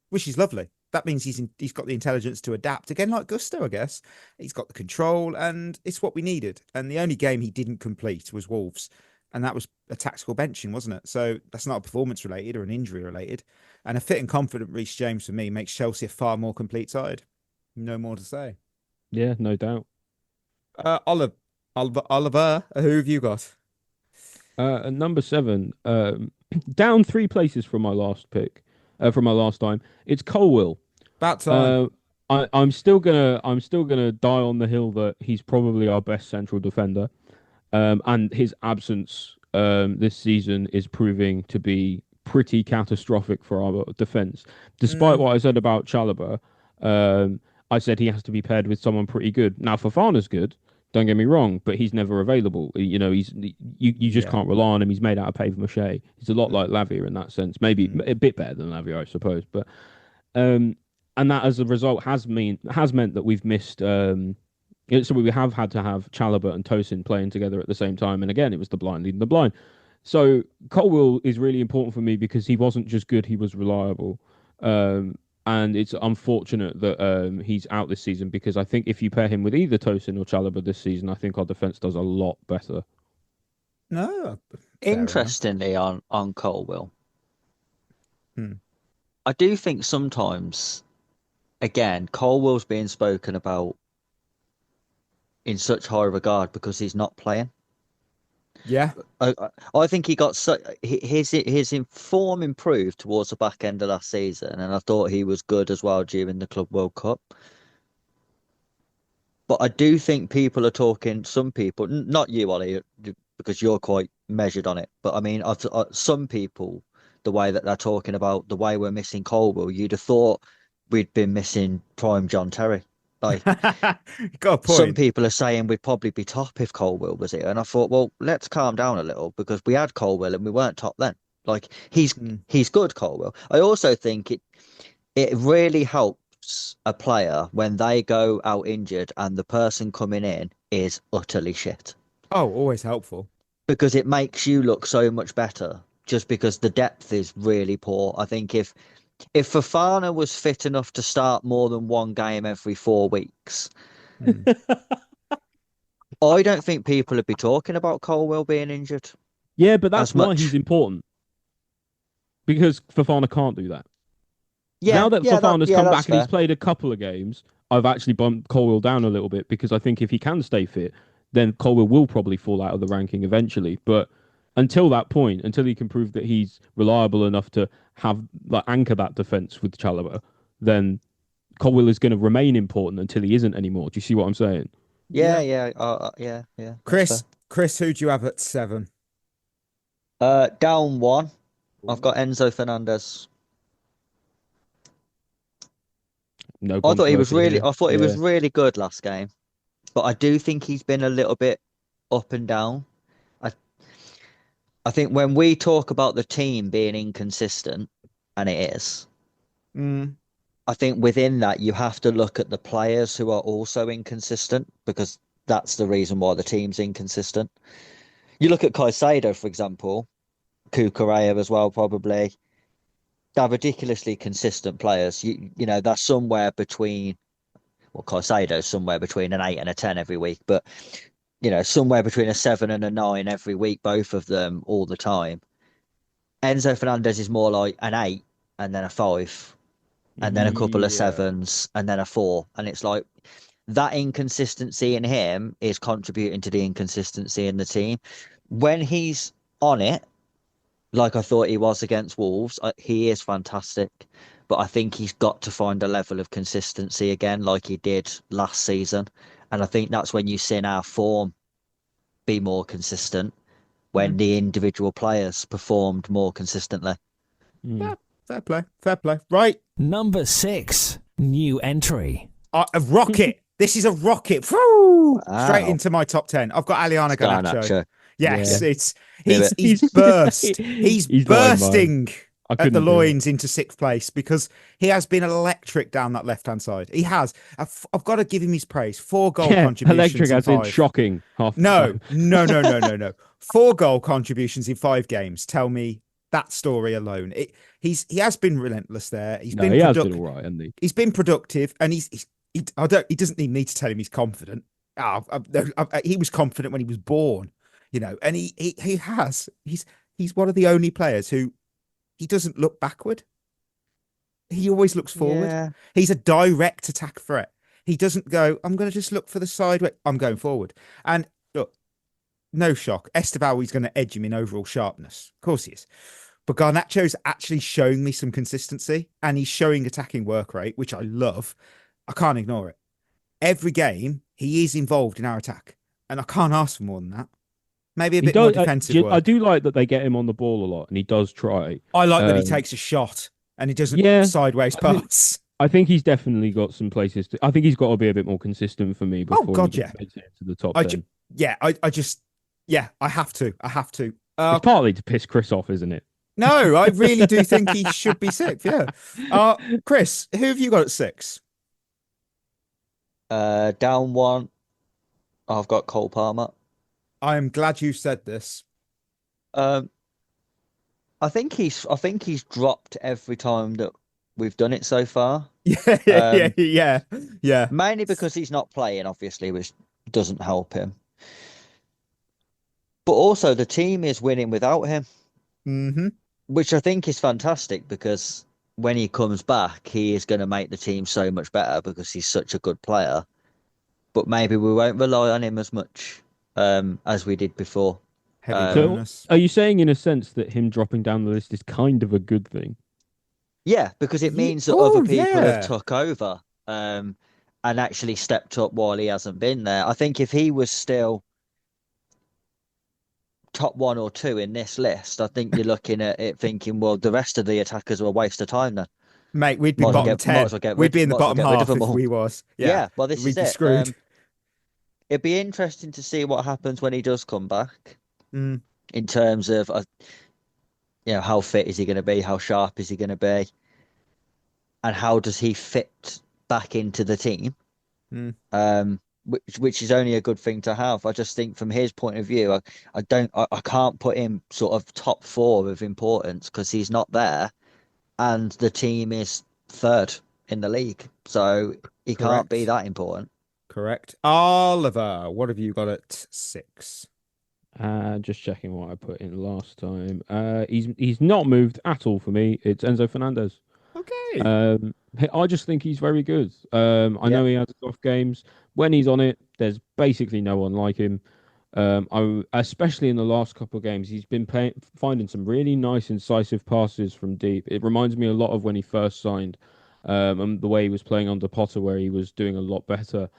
Speaker 5: which is lovely. that means he's got the intelligence to adapt again, like Gusto, I guess. He's got the control, and it's what we needed. And the only game he didn't complete was Wolves, and that was a tactical benching, wasn't it? So that's not a performance related or an injury related. And a fit and confident Reece James for me makes Chelsea a far more complete side. No more to say.
Speaker 6: Yeah, no doubt.
Speaker 5: Oliver, who have you got?
Speaker 6: At number 7, down 3 places from my last pick, from my last time. It's Colwill.
Speaker 5: About time.
Speaker 6: I'm still gonna die on the hill that he's probably our best central defender, and his absence this season is proving to be pretty catastrophic for our defense. Despite what I said about Chalobah, I said he has to be paired with someone pretty good. Now Fofana's good. Don't get me wrong, but he's never available. You know, you just can't rely on him. He's made out of papier-mâché. He's a lot like Lavia in that sense. Maybe a bit better than Lavia, I suppose. But and that, as a result, has meant that we've missed. So we have had to have Chalobah and Tosin playing together at the same time. And again, it was the blind leading the blind. So Colwill is really important for me because he wasn't just good; he was reliable. And it's unfortunate that he's out this season, because I think if you pair him with either Tosin or Chalobah this season, I think our defence does a lot better.
Speaker 5: No.
Speaker 7: Interestingly, on Colwill, I do think sometimes, again, Colwill's being spoken about in such high regard because he's not playing.
Speaker 5: Yeah,
Speaker 7: I think he got his form improved towards the back end of last season, and I thought he was good as well during the Club World Cup. But I do think people are talking. Some people, not you, Ollie, because you're quite measured on it. But I mean, some people, the way that they're talking about the way we're missing Colwill, you'd have thought we'd been missing prime John Terry. Like,
Speaker 5: got a point.
Speaker 7: Some people are saying we'd probably be top if Colwill was here, and I thought, well, let's calm down a little, because we had Colwill and we weren't top then. Like, he's good, Colwill. I also think it really helps a player when they go out injured and the person coming in is utterly shit.
Speaker 5: Oh, always helpful,
Speaker 7: because it makes you look so much better. Just because the depth is really poor. I think if Fofana was fit enough to start more than one game every 4 weeks, I don't think people would be talking about Colwill being injured.
Speaker 6: Yeah, but that's why he's important. Because Fofana can't do that.
Speaker 7: Yeah,
Speaker 6: now that Fofana's come back
Speaker 7: fair.
Speaker 6: and he's played a couple of games, I've actually bumped Colwill down a little bit, because I think if he can stay fit, then Colwill will probably fall out of the ranking eventually. But until that point, until he can prove that he's reliable enough to have anchor that defense with Chalobah, then Colwill is going to remain important until he isn't anymore. Do you see what I'm saying?
Speaker 7: Yeah.
Speaker 5: Chris, who do you have at 7?
Speaker 7: Down 1. I've got Enzo Fernandez.
Speaker 6: No,
Speaker 7: I thought he was really good last game, but I do think he's been a little bit up and down. I think when we talk about the team being inconsistent, and it is, I think within that you have to look at the players who are also inconsistent, because that's the reason why the team's inconsistent. You look at Caicedo, for example, Cucurella as well, probably. They're ridiculously consistent players. You know, they're somewhere between, well, Caicedo's somewhere between an 8 and a 10 every week, but you know, somewhere between a 7 and a 9 every week, both of them all the time. Enzo Fernandez is more like an 8 and then a 5 and then a couple of 7s and then a 4. And it's like that inconsistency in him is contributing to the inconsistency in the team. When he's on it, like I thought he was against Wolves, he is fantastic. But I think he's got to find a level of consistency again, like he did last season. And I think that's when you see our form be more consistent, when the individual players performed more consistently.
Speaker 5: Yeah, fair play. Right.
Speaker 9: Number 6, new entry.
Speaker 5: A rocket. This is a rocket. Woo! Straight into my top 10. I've got Alejandro Garnacho. Yes, he's burst. He's bursting at the loins into 6th place, because he has been electric down that left-hand side. He has. I've got to give him his praise. 4 goal contributions.
Speaker 6: Electric as in
Speaker 5: 5.
Speaker 6: shocking.
Speaker 5: No. 4 goal contributions in 5 games. Tell me that story alone. He has been relentless there. He
Speaker 6: has been all right, hasn't he?
Speaker 5: He's been productive, and he doesn't need me to tell him he's confident. He was confident when he was born, and he's one of the only players who he doesn't look backward. He always looks forward.
Speaker 7: Yeah.
Speaker 5: He's a direct attack threat. He doesn't go, I'm going to just look for the sideway. I'm going forward. And look, no shock. Estevao is going to edge him in overall sharpness. Of course he is. But Garnacho's actually showing me some consistency, and he's showing attacking work rate, which I love. I can't ignore it. Every game, he is involved in our attack, and I can't ask for more than that. Maybe a bit more defensive work.
Speaker 6: I do like that they get him on the ball a lot, and he does try.
Speaker 5: I like that he takes a shot, and he doesn't sideways pass.
Speaker 6: I think he's definitely got some places to. I think he's got to be a bit more consistent for me before he gets to the top 10.
Speaker 5: I have to.
Speaker 6: It's partly to piss Chris off, isn't it?
Speaker 5: No, I really do think he should be 6th. Yeah. Chris, who have you got at 6?
Speaker 7: Down 1. I've got Cole Palmer.
Speaker 5: I am glad you said this.
Speaker 7: I think he's dropped every time that we've done it so far.
Speaker 5: Yeah.
Speaker 7: Mainly because he's not playing, obviously, which doesn't help him. But also, the team is winning without him.
Speaker 5: Mm-hmm.
Speaker 7: Which I think is fantastic, because when he comes back, he is going to make the team so much better because he's such a good player. But maybe we won't rely on him as much as we did before.
Speaker 6: So are you saying, in a sense, that him dropping down the list is kind of a good thing?
Speaker 7: Yeah, because it means that other people have took over and actually stepped up while he hasn't been there. I think if he was still top 1 or 2 in this list, I think you're looking at it thinking, well, the rest of the attackers were a waste of time then.
Speaker 5: Mate, we'd be bottom 10. We'd be in the bottom half if we was.
Speaker 7: Yeah, well, this is it.
Speaker 5: Screwed.
Speaker 7: It'd be interesting to see what happens when he does come back
Speaker 5: in
Speaker 7: terms of, how fit is he going to be? How sharp is he going to be? And how does he fit back into the team? Which is only a good thing to have. I just think from his point of view, I can't put him sort of top 4 of importance because he's not there, and the team is 3rd in the league, so he can't be that important.
Speaker 5: Correct. Oliver, what have you got at 6?
Speaker 6: Just checking what I put in last time. He's not moved at all for me. It's Enzo Fernandez.
Speaker 5: Okay.
Speaker 6: I just think he's very good. I know he has off games. When he's on it, there's basically no one like him. Especially in the last couple of games, he's been finding some really nice, incisive passes from deep. It reminds me a lot of when he first signed, and the way he was playing under Potter, where he was doing a lot better.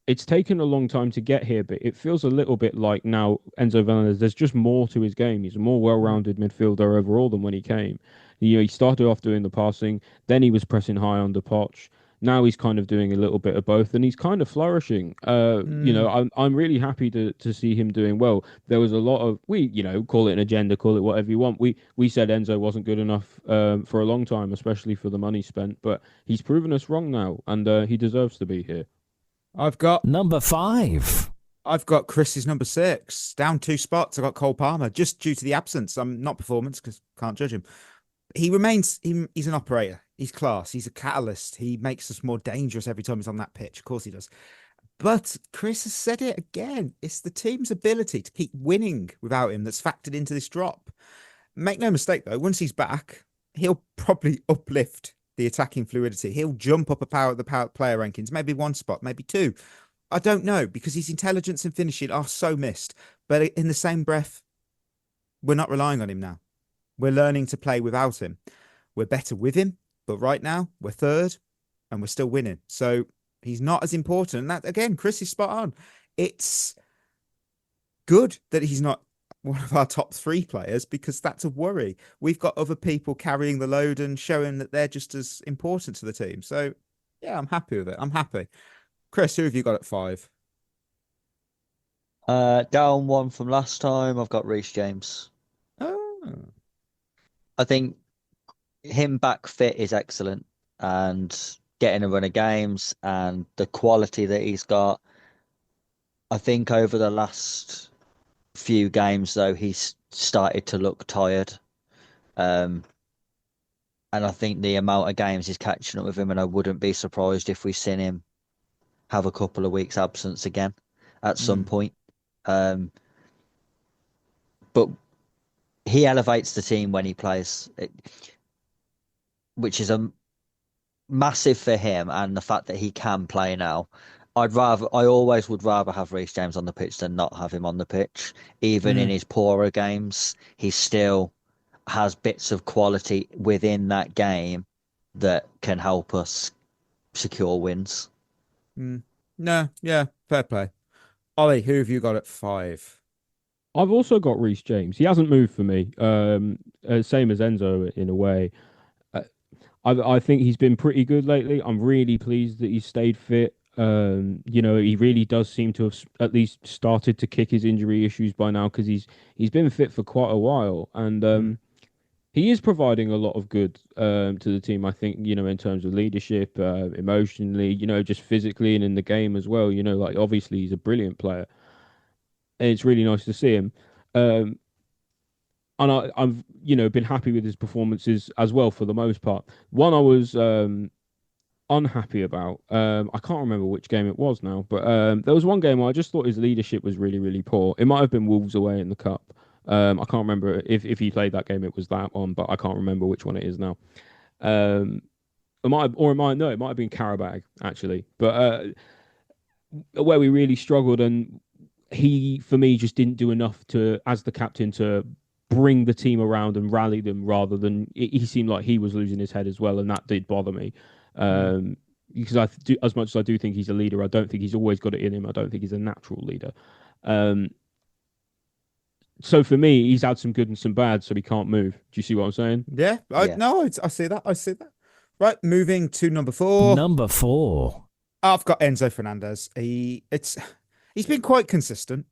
Speaker 6: It's taken a long time to get here, but it feels a little bit like now Enzo Fernandez, there's just more to his game. He's a more well-rounded midfielder overall than when he came. He started off doing the passing, then he was pressing high under Poch. Now he's kind of doing a little bit of both, and he's kind of flourishing. I'm really happy to see him doing well. There was a lot of call it an agenda, call it whatever you want. We said Enzo wasn't good enough for a long time, especially for the money spent, but he's proven us wrong now, and he deserves to be here.
Speaker 5: I've got
Speaker 9: number 5.
Speaker 5: I've got Chris's number 6. Down 2 spots. I got Cole Palmer, just due to the absence. I'm not performance because can't judge him. He remains. He's an operator. He's class. He's a catalyst. He makes us more dangerous every time he's on that pitch. Of course he does. But Chris has said it again. It's the team's ability to keep winning without him that's factored into this drop. Make no mistake though. Once he's back, he'll probably uplift the attacking fluidity. He'll jump up the player rankings, maybe 1 spot, maybe 2. I don't know, because his intelligence and finishing are so missed. But in the same breath, we're not relying on him now. We're learning to play without him. We're better with him, but right now we're 3rd and we're still winning. So he's not as important. And that, again, Chris is spot on. It's good that he's not one of our top 3 players, because that's a worry. We've got other people carrying the load and showing that they're just as important to the team. So yeah, I'm happy with it. I'm happy. Chris, who have you got at 5?
Speaker 7: Down 1 from last time, I've got Reece James.
Speaker 5: Oh.
Speaker 7: I think him back fit is excellent, and getting a run of games and the quality that he's got. I think over the last few games, though, he's started to look tired. And I think the amount of games he's catching up with him, and I wouldn't be surprised if we seen him have a couple of weeks absence again at some point. But he elevates the team when he plays, which is a massive for him, and the fact that he can play now. I always would rather have Reece James on the pitch than not have him on the pitch. Even in his poorer games, he still has bits of quality within that game that can help us secure wins.
Speaker 5: No, yeah, fair play. Ollie, who have you got at 5?
Speaker 6: I've also got Reece James. He hasn't moved for me. Same as Enzo in a way. I think he's been pretty good lately. I'm really pleased that he's stayed fit. He really does seem to have at least started to kick his injury issues by now, because he's been fit for quite a while, and he is providing a lot of good to the team. I think, in terms of leadership, emotionally, just physically and in the game as well. Like, obviously he's a brilliant player, and it's really nice to see him. And I've been happy with his performances as well for the most part. One I was unhappy about. I can't remember which game it was now, but there was one game where I just thought his leadership was really, really poor. It might have been Wolves away in the cup. I can't remember if he played that game. It was that one, but I can't remember which one it is now. It might have been Carabag actually, but where we really struggled, and he, for me, just didn't do enough as the captain, to bring the team around and rally them, rather than he seemed like he was losing his head as well, and that did bother me. Because as much as I do think he's a leader, I don't think he's always got it in him. I don't think he's a natural leader. So for me, he's had some good and some bad, so he can't move. Do you see what I'm saying?
Speaker 5: Yeah, I see that. I see that. Right, moving to number 4.
Speaker 9: Number 4.
Speaker 5: I've got Enzo Fernandez. He's been quite consistent,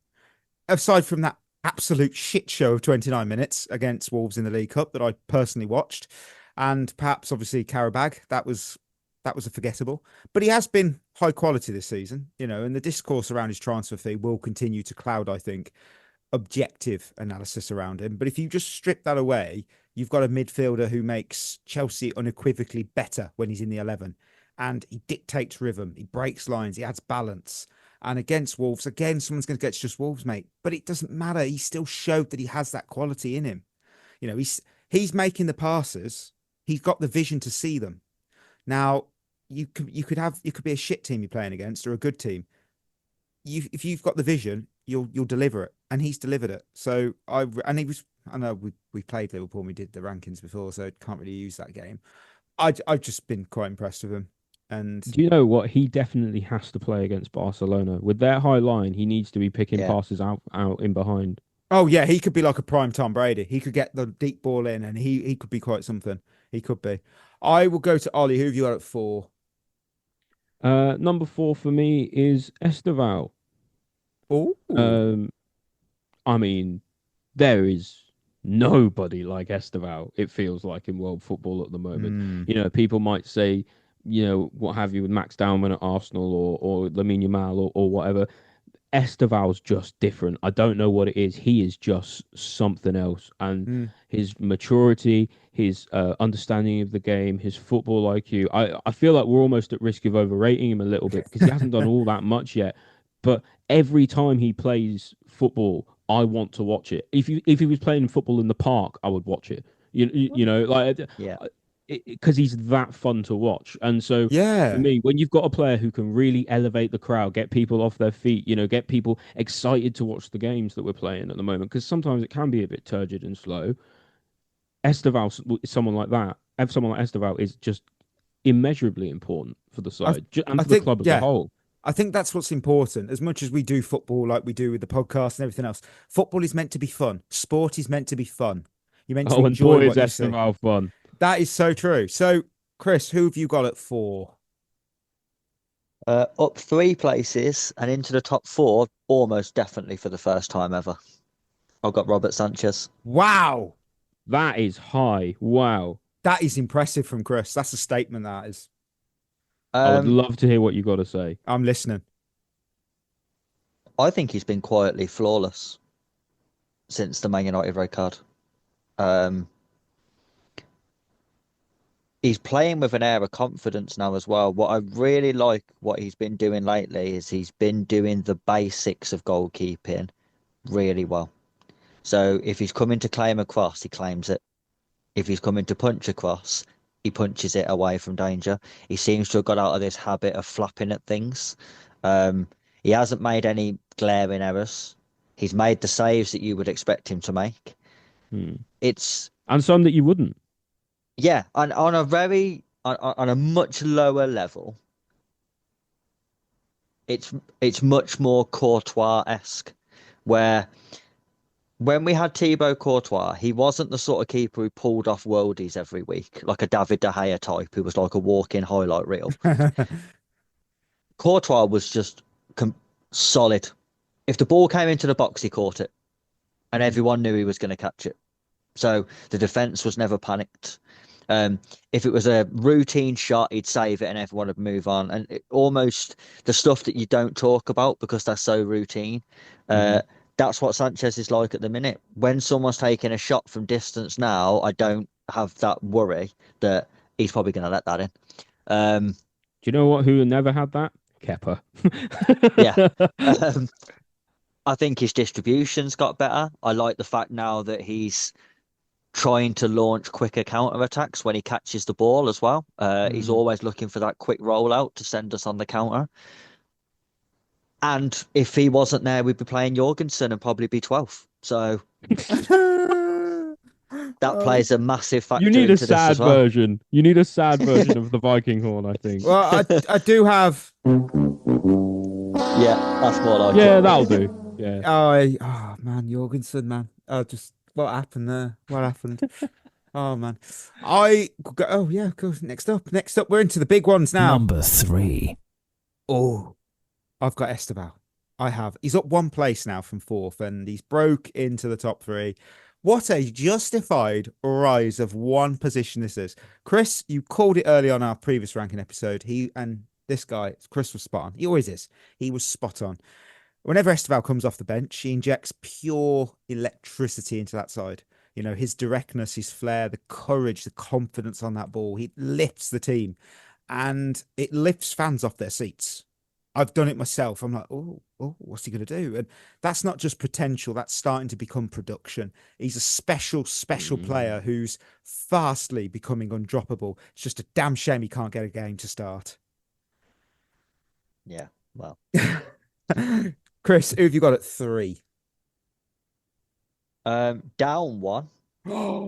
Speaker 5: aside from that absolute shit show of 29 minutes against Wolves in the League Cup that I personally watched, and perhaps obviously Karabag. That was a forgettable. But he has been high quality this season, and the discourse around his transfer fee will continue to cloud, I think, objective analysis around him. But if you just strip that away, you've got a midfielder who makes Chelsea unequivocally better when he's in the 11, and he dictates rhythm, he breaks lines, he adds balance. And against Wolves, again, someone's going to get just Wolves, mate. But it doesn't matter. He still showed that he has that quality in him. He's making the passes. He's got the vision to see them. Now, you could be a shit team you're playing against, or a good team. If you've got the vision, you'll deliver it, and he's delivered it. So I know we played Liverpool and we did the rankings before, so can't really use that game. I've just been quite impressed with him. And
Speaker 6: do you know what? He definitely has to play against Barcelona with their high line. He needs to be picking passes out in behind.
Speaker 5: Oh yeah, he could be like a prime Tom Brady. He could get the deep ball in, and he could be quite something. He could be. I will go to Ollie. Who have you got at 4?
Speaker 6: Number 4 for me is Estevao.
Speaker 5: Oh.
Speaker 6: I mean, there is nobody like Estevao, it feels like, in world football at the moment. People might say, what have you, with Max Dowman at Arsenal or Lamine Yamal or whatever. Estevao's just different. I don't know what it is. He is just something else. And his maturity, his understanding of the game, his football IQ, I feel like we're almost at risk of overrating him a little bit, because he hasn't done all that much yet. But every time he plays football, I want to watch it. If he was playing football in the park, I would watch it. Because he's that fun to watch. And so for me, when you've got a player who can really elevate the crowd, get people off their feet, get people excited to watch the games that we're playing at the moment, because sometimes it can be a bit turgid and slow. Estevao, someone like that, someone like Estevao is just immeasurably important for the side and for the club as a whole.
Speaker 5: I think that's what's important. As much as we do football like we do with the podcast and everything else, football is meant to be fun. Sport is meant to be fun. You're meant to enjoy what you see.
Speaker 6: Estevao fun.
Speaker 5: That is so true. So, Chris, who have you got at 4?
Speaker 7: Up 3 places and into the top 4, almost definitely for the first time ever. I've got Robert Sanchez.
Speaker 5: Wow.
Speaker 6: That is high. Wow.
Speaker 5: That is impressive from Chris. That's a statement, that is.
Speaker 6: I would love to hear what you got to say.
Speaker 5: I'm listening.
Speaker 7: I think he's been quietly flawless since the Man United red card. he's playing with an air of confidence now as well. What I really like what he's been doing lately is he's been doing the basics of goalkeeping really well. So if he's coming to claim a cross, he claims it. If he's coming to punch across, he punches it away from danger. He seems to have got out of this habit of flapping at things. He hasn't made any glaring errors. He's made the saves that you would expect him to make. It's
Speaker 6: And some that you wouldn't.
Speaker 7: Yeah, and on a much lower level, it's much more Courtois-esque, where when we had Thibaut Courtois, he wasn't the sort of keeper who pulled off worldies every week, like a David De Gea type who was like a walk-in highlight reel. Courtois was just solid. If the ball came into the box, he caught it, and everyone knew he was going to catch it. So the defense was never panicked. If it was a routine shot, he'd save it and everyone would move on. And almost the stuff that you don't talk about because they're so routine. That's what Sanchez is like at the minute. When someone's taking a shot from distance now, I don't have that worry that he's probably going to let that in.
Speaker 6: Do you know what? Who never had that? Kepa.
Speaker 7: Yeah. I think his distribution's got better. I like the fact now that he's trying to launch quicker counter-attacks when he catches the ball as well. He's always looking for that quick rollout to send us on the counter. And if he wasn't there, we'd be playing Jorgensen and probably be 12th. So that plays a massive factor.
Speaker 6: You need a
Speaker 7: into this
Speaker 6: sad
Speaker 7: as well.
Speaker 6: version. You need a sad version of the Viking horn, I think.
Speaker 5: Well, I do have.
Speaker 7: Yeah, that's more like
Speaker 6: Yeah,
Speaker 7: it.
Speaker 6: that'll do. Yeah.
Speaker 5: Oh man, Jorgensen, man. Just what happened there? What happened? Oh man. Oh yeah, cool. Next up, we're into the big ones now.
Speaker 9: Number 3.
Speaker 5: Oh, I've got Estevao. I have. He's up one place now from 4th, and he's broke into the top 3. What a justified rise of one position this is. Chris, you called it early on our previous ranking episode. Chris was spot on. He always is. He was spot on. Whenever Estevao comes off the bench, he injects pure electricity into that side. You know, his directness, his flair, the courage, the confidence on that ball. He lifts the team and it lifts fans off their seats. I've done it myself. I'm like, oh, what's he going to do? And that's not just potential. That's starting to become production. He's a special player who's fastly becoming undroppable. It's just a damn shame he can't get a game to start.
Speaker 7: Yeah, well.
Speaker 5: Chris, who have you got at 3?
Speaker 7: Down 1.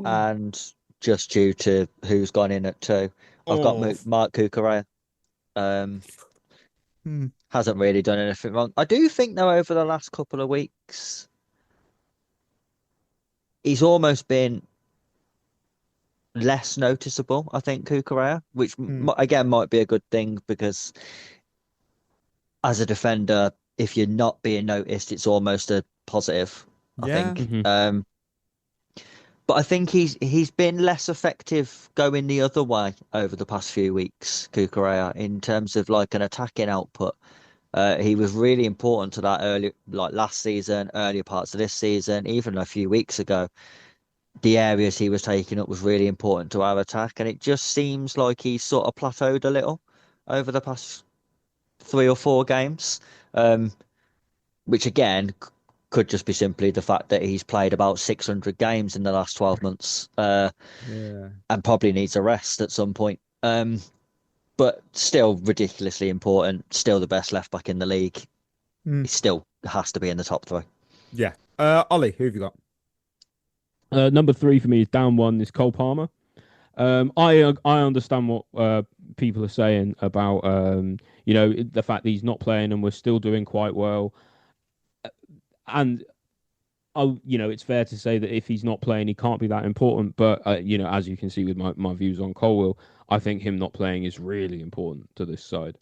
Speaker 7: And just due to who's gone in at 2. I've got Mark Cucurella. Hasn't really done anything wrong. I do think, though, over the last couple of weeks, he's almost been less noticeable, I think, Cucurella, which, again, might be a good thing because as a defender, if you're not being noticed, it's almost a positive, I think. But I think he's been less effective going the other way over the past few weeks, Cucurella, in terms of like an attacking output. He was really important to that early, like last season, earlier parts of this season, even a few weeks ago. The areas he was taking up was really important to our attack, and it just seems like he's sort of plateaued a little over the past 3 or 4 games, which again could just be simply the fact that he's played about 600 games in the last 12 months and probably needs a rest at some point. But still ridiculously important, still the best left back in the league. He still has to be in the top 3.
Speaker 5: Yeah. Ollie, who have you got?
Speaker 6: Number 3 for me is down 1 is Cole Palmer. I understand what people are saying about the fact that he's not playing and we're still doing quite well. And it's fair to say that if he's not playing, he can't be that important. But as you can see with my views on Colwill, I think him not playing is really important to this side.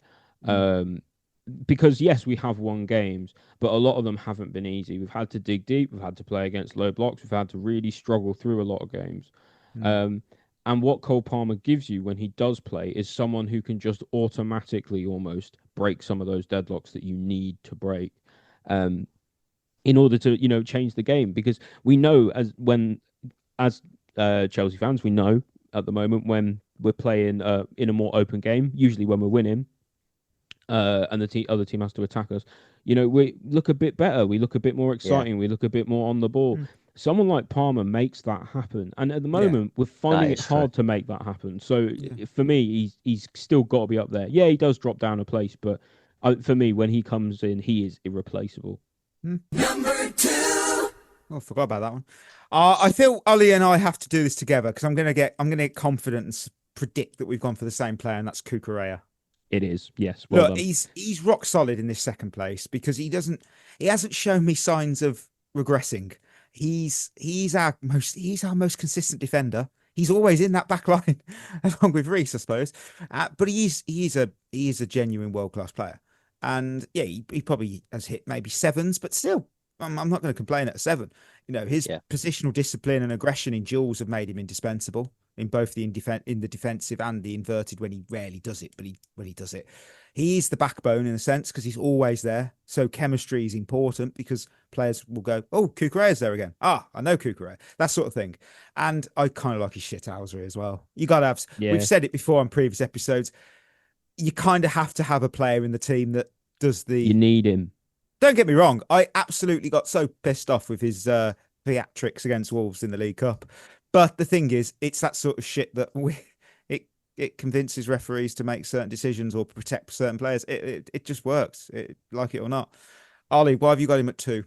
Speaker 6: Because yes, we have won games, but a lot of them haven't been easy. We've had to dig deep. We've had to play against low blocks. We've had to really struggle through a lot of games. And what Cole Palmer gives you when he does play is someone who can just automatically almost break some of those deadlocks that you need to break. In order to, change the game, because we know as Chelsea fans, we know at the moment when we're playing in a more open game. Usually when we're winning, and the other team has to attack us, we look a bit better. We look a bit more exciting. We look a bit more on the ball. Someone like Palmer makes that happen, and at the moment we're finding it hard to make that happen. So for me, he's still got to be up there. Yeah, he does drop down a place, but for me, when he comes in, he is irreplaceable.
Speaker 5: Number 2. Oh, I forgot about that one. I feel Ollie and I have to do this together because I'm gonna get confident and predict that we've gone for the same player, and that's Cucurella.
Speaker 6: It is, yes. Well
Speaker 5: Look,
Speaker 6: done.
Speaker 5: he's rock solid in this second place because he hasn't shown me signs of regressing. He's our most consistent defender. He's always in that back line along with Reece, I suppose. But he is a genuine world-class player. And yeah, he probably has hit maybe 7s, but still, I'm not going to complain at a 7. His positional discipline and aggression in duels have made him indispensable in both in the defensive and the inverted when he rarely does it, but when he does it, he is the backbone in a sense because he's always there. So chemistry is important because players will go, "Oh, Cucurella's there again. I know Cucurella," that sort of thing. And I kind of like his shithousery as well. You got to have. We've said it before on previous episodes. You kind of have to have a player in the team that does the.
Speaker 6: You need him. Don't
Speaker 5: get me wrong. I absolutely got so pissed off with his theatrics against Wolves in the League Cup. But the thing is, it's that sort of shit that it convinces referees to make certain decisions or protect certain players. It just works, like it or not. Ollie, why have you got him at 2?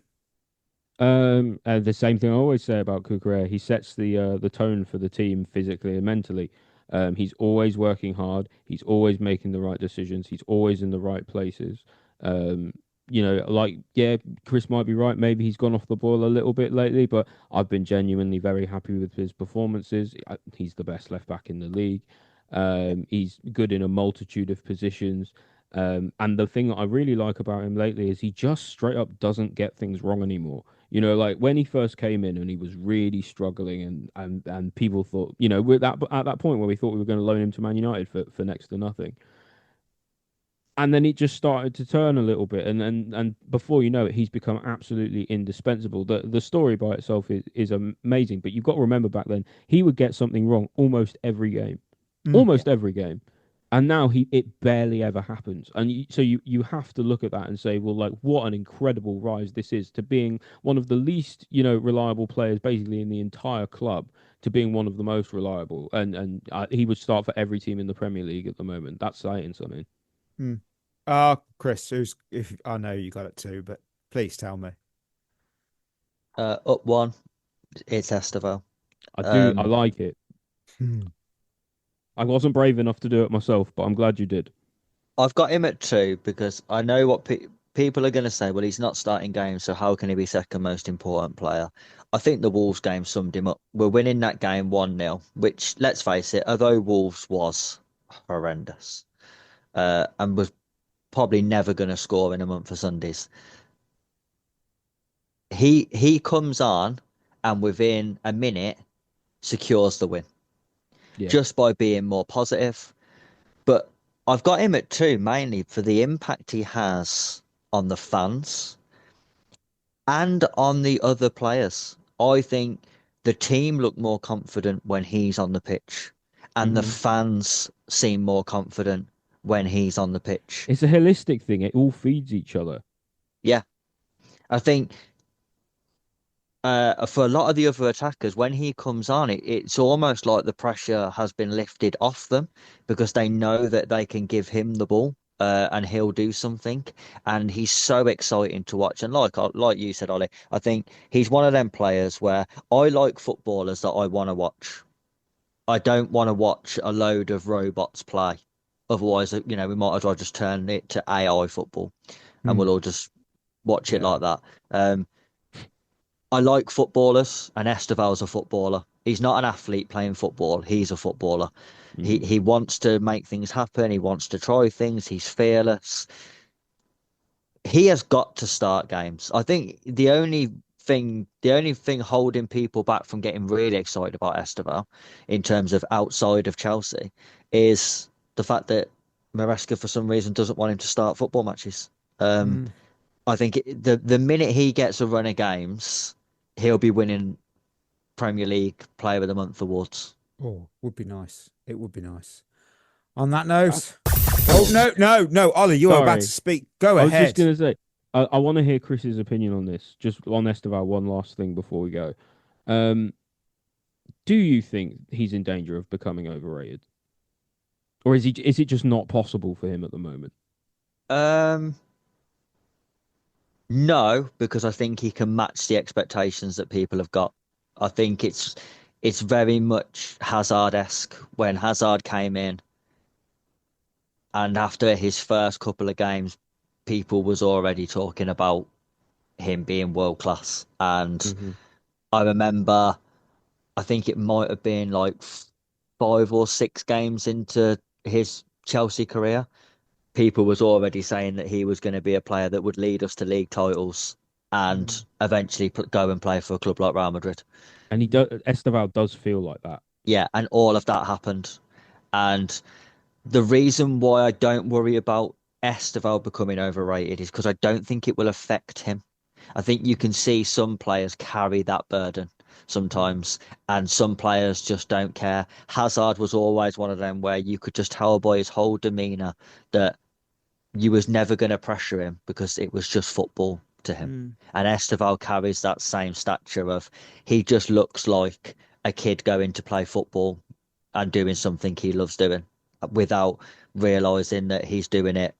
Speaker 6: The same thing I always say about Cucurella. He sets the tone for the team physically and mentally. He's always working hard. He's always making the right decisions. He's always in the right places. Chris might be right. Maybe he's gone off the ball a little bit lately, but I've been genuinely very happy with his performances. He's the best left back in the league. He's good in a multitude of positions. And the thing that I really like about him lately is he just straight up doesn't get things wrong anymore. Like when he first came in and he was really struggling and people thought, we're at that point where we thought we were going to loan him to Man United for next to nothing. And then it just started to turn a little bit, and before you know it, he's become absolutely indispensable. The story by itself is amazing, but you've got to remember back then he would get something wrong almost every game, every game, and now it barely ever happens. And so you have to look at that and say, well, like what an incredible rise this is to being one of the least reliable players basically in the entire club to being one of the most reliable, and he would start for every team in the Premier League at the moment. That's saying something.
Speaker 5: Chris, if I know you got it too, but please tell me.
Speaker 7: Up 1, it's Estevao.
Speaker 6: I like it. I wasn't brave enough to do it myself, but I'm glad you did.
Speaker 7: I've got him at 2 because I know what people are going to say. Well, he's not starting games, so how can he be second most important player? I think the Wolves game summed him up. We're winning that game 1-0, which, let's face it, although Wolves was horrendous, and was probably never going to score in a month for Sundays. He comes on and within a minute secures the win just by being more positive. But I've got him at 2 mainly for the impact he has on the fans and on the other players. I think the team look more confident when he's on the pitch, and the fans seem more confident when he's on the pitch.
Speaker 6: It's a holistic thing. It all feeds each other.
Speaker 7: Yeah. I think for a lot of the other attackers, when he comes on, it's almost like the pressure has been lifted off them because they know that they can give him the ball and he'll do something. And he's so exciting to watch. And like you said, Ollie, I think he's one of them players where I like footballers that I want to watch. I don't want to watch a load of robots play. Otherwise, we might as well just turn it to AI football and we'll all just watch it like that. I like footballers, and Estevao's a footballer. He's not an athlete playing football. He's a footballer. He wants to make things happen. He wants to try things. He's fearless. He has got to start games. I think the only thing holding people back from getting really excited about Estevao in terms of outside of Chelsea is the fact that Maresca, for some reason, doesn't want him to start football matches. I think the minute he gets a run of games, he'll be winning Premier League Player of the Month awards.
Speaker 5: Oh, would be nice. It would be nice. On that note, no, Ollie, you are about to
Speaker 6: Sorry.
Speaker 5: speak. Go
Speaker 6: I was
Speaker 5: ahead.
Speaker 6: just going to say, I want to hear Chris's opinion on this. Just on Estevao, one last thing before we go. Do you think he's in danger of becoming overrated? Or is it just not possible for him at the moment?
Speaker 7: No, because I think he can match the expectations that people have got. I think it's very much Hazard-esque when Hazard came in, and after his first couple of games, people was already talking about him being world class. And I remember, I think it might have been like 5 or 6 games into his Chelsea career, people was already saying that he was going to be a player that would lead us to league titles and eventually go and play for a club like Real Madrid.
Speaker 6: And Estevao does feel like that.
Speaker 7: Yeah, and all of that happened. And the reason why I don't worry about Estevao becoming overrated is because I don't think it will affect him. I think you can see some players carry that burden sometimes, and some players just don't care. Hazard was always one of them where you could just tell by his whole demeanour that you was never going to pressure him because it was just football to him. And Estevao carries that same stature of he just looks like a kid going to play football and doing something he loves doing without realising that he's doing it,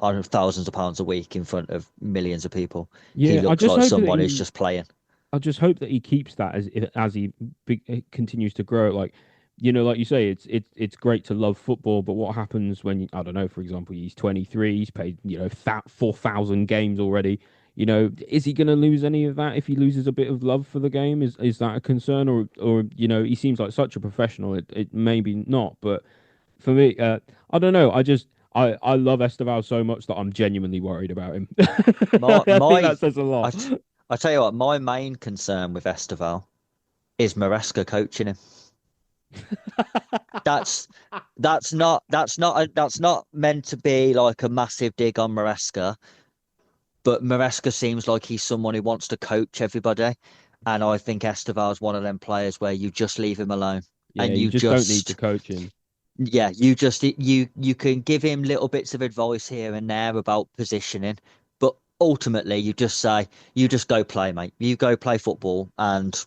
Speaker 7: on thousands of pounds a week in front of millions of people.
Speaker 6: Yeah,
Speaker 7: he looks like someone who's just playing.
Speaker 6: I just hope that he keeps that as he continues to grow. Like you say, it's great to love football, but what happens when, I don't know, for example, he's 23, he's played 4,000 games already. Is he going to lose any of that if he loses a bit of love for the game? Is that a concern, or he seems like such a professional? It maybe not, but for me, I don't know. I love Estevao so much that I'm genuinely worried about him. I think that says a lot.
Speaker 7: I tell you what, my main concern with Estevao is Maresca coaching him. That's not meant to be like a massive dig on Maresca, but Maresca seems like he's someone who wants to coach everybody, and I think Estevao is one of them players where you just leave him alone, and
Speaker 6: you just don't need to coach him.
Speaker 7: Yeah, you can give him little bits of advice here and there about positioning, but ultimately you just say, you just go play, mate. You go play football and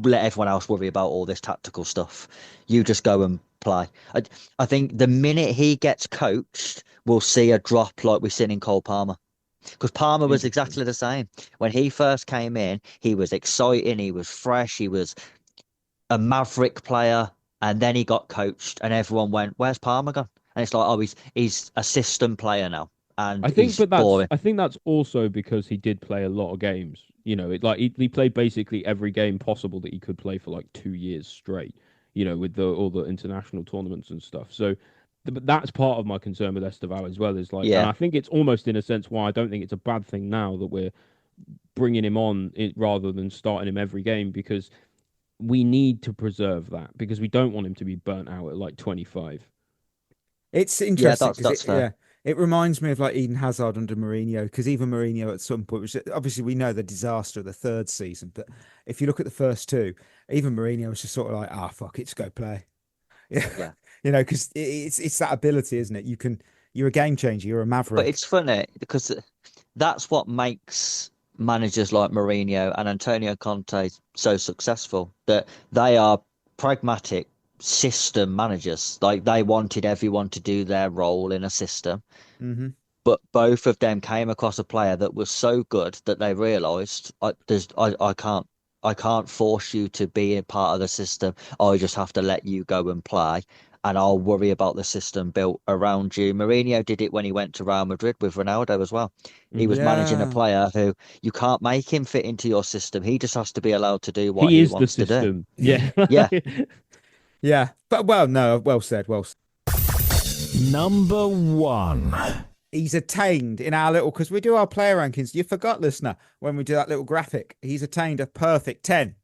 Speaker 7: let everyone else worry about all this tactical stuff. You just go and play. I think the minute he gets coached, we'll see a drop like we've seen in Cole Palmer. Because Palmer was exactly the same. When he first came in, he was exciting, he was fresh, he was a maverick player. And then he got coached, and everyone went, "Where's Palmer gone?" And it's like, "Oh, he's a system player now." And
Speaker 6: I think,
Speaker 7: boring.
Speaker 6: I think that's also because he did play a lot of games. He played basically every game possible that he could play for like 2 years straight. With all the international tournaments and stuff. So, but that's part of my concern with Estevao as well. Is and I think it's almost in a sense why I don't think it's a bad thing now that we're bringing him on rather than starting him every game, because we need to preserve that, because we don't want him to be burnt out at like 25.
Speaker 5: It's interesting.
Speaker 7: That's fair.
Speaker 5: It reminds me of like Eden Hazard under Mourinho, because even Mourinho at some point, which obviously we know the disaster of the third season, but if you look at the first two, even Mourinho was just sort of like, fuck it, just go play. Yeah. Because it's that ability, isn't it? You're a game changer, you're a maverick.
Speaker 7: But it's funny because that's what makes managers like Mourinho and Antonio Conte so successful, that they are pragmatic system managers. Like, they wanted everyone to do their role in a system. But both of them came across a player that was so good that they realised, I can't force you to be a part of the system. I just have to let you go and play, and I'll worry about the system built around you. Mourinho did it when he went to Real Madrid with Ronaldo as well. He was managing a player who you can't make him fit into your system. He just has to be allowed to do what he wants to do.
Speaker 6: Yeah.
Speaker 5: Yeah. But well said.
Speaker 9: Number 1.
Speaker 5: He's attained in our little, because we do our player rankings. You forgot, listener, when we do that little graphic, he's attained a perfect 10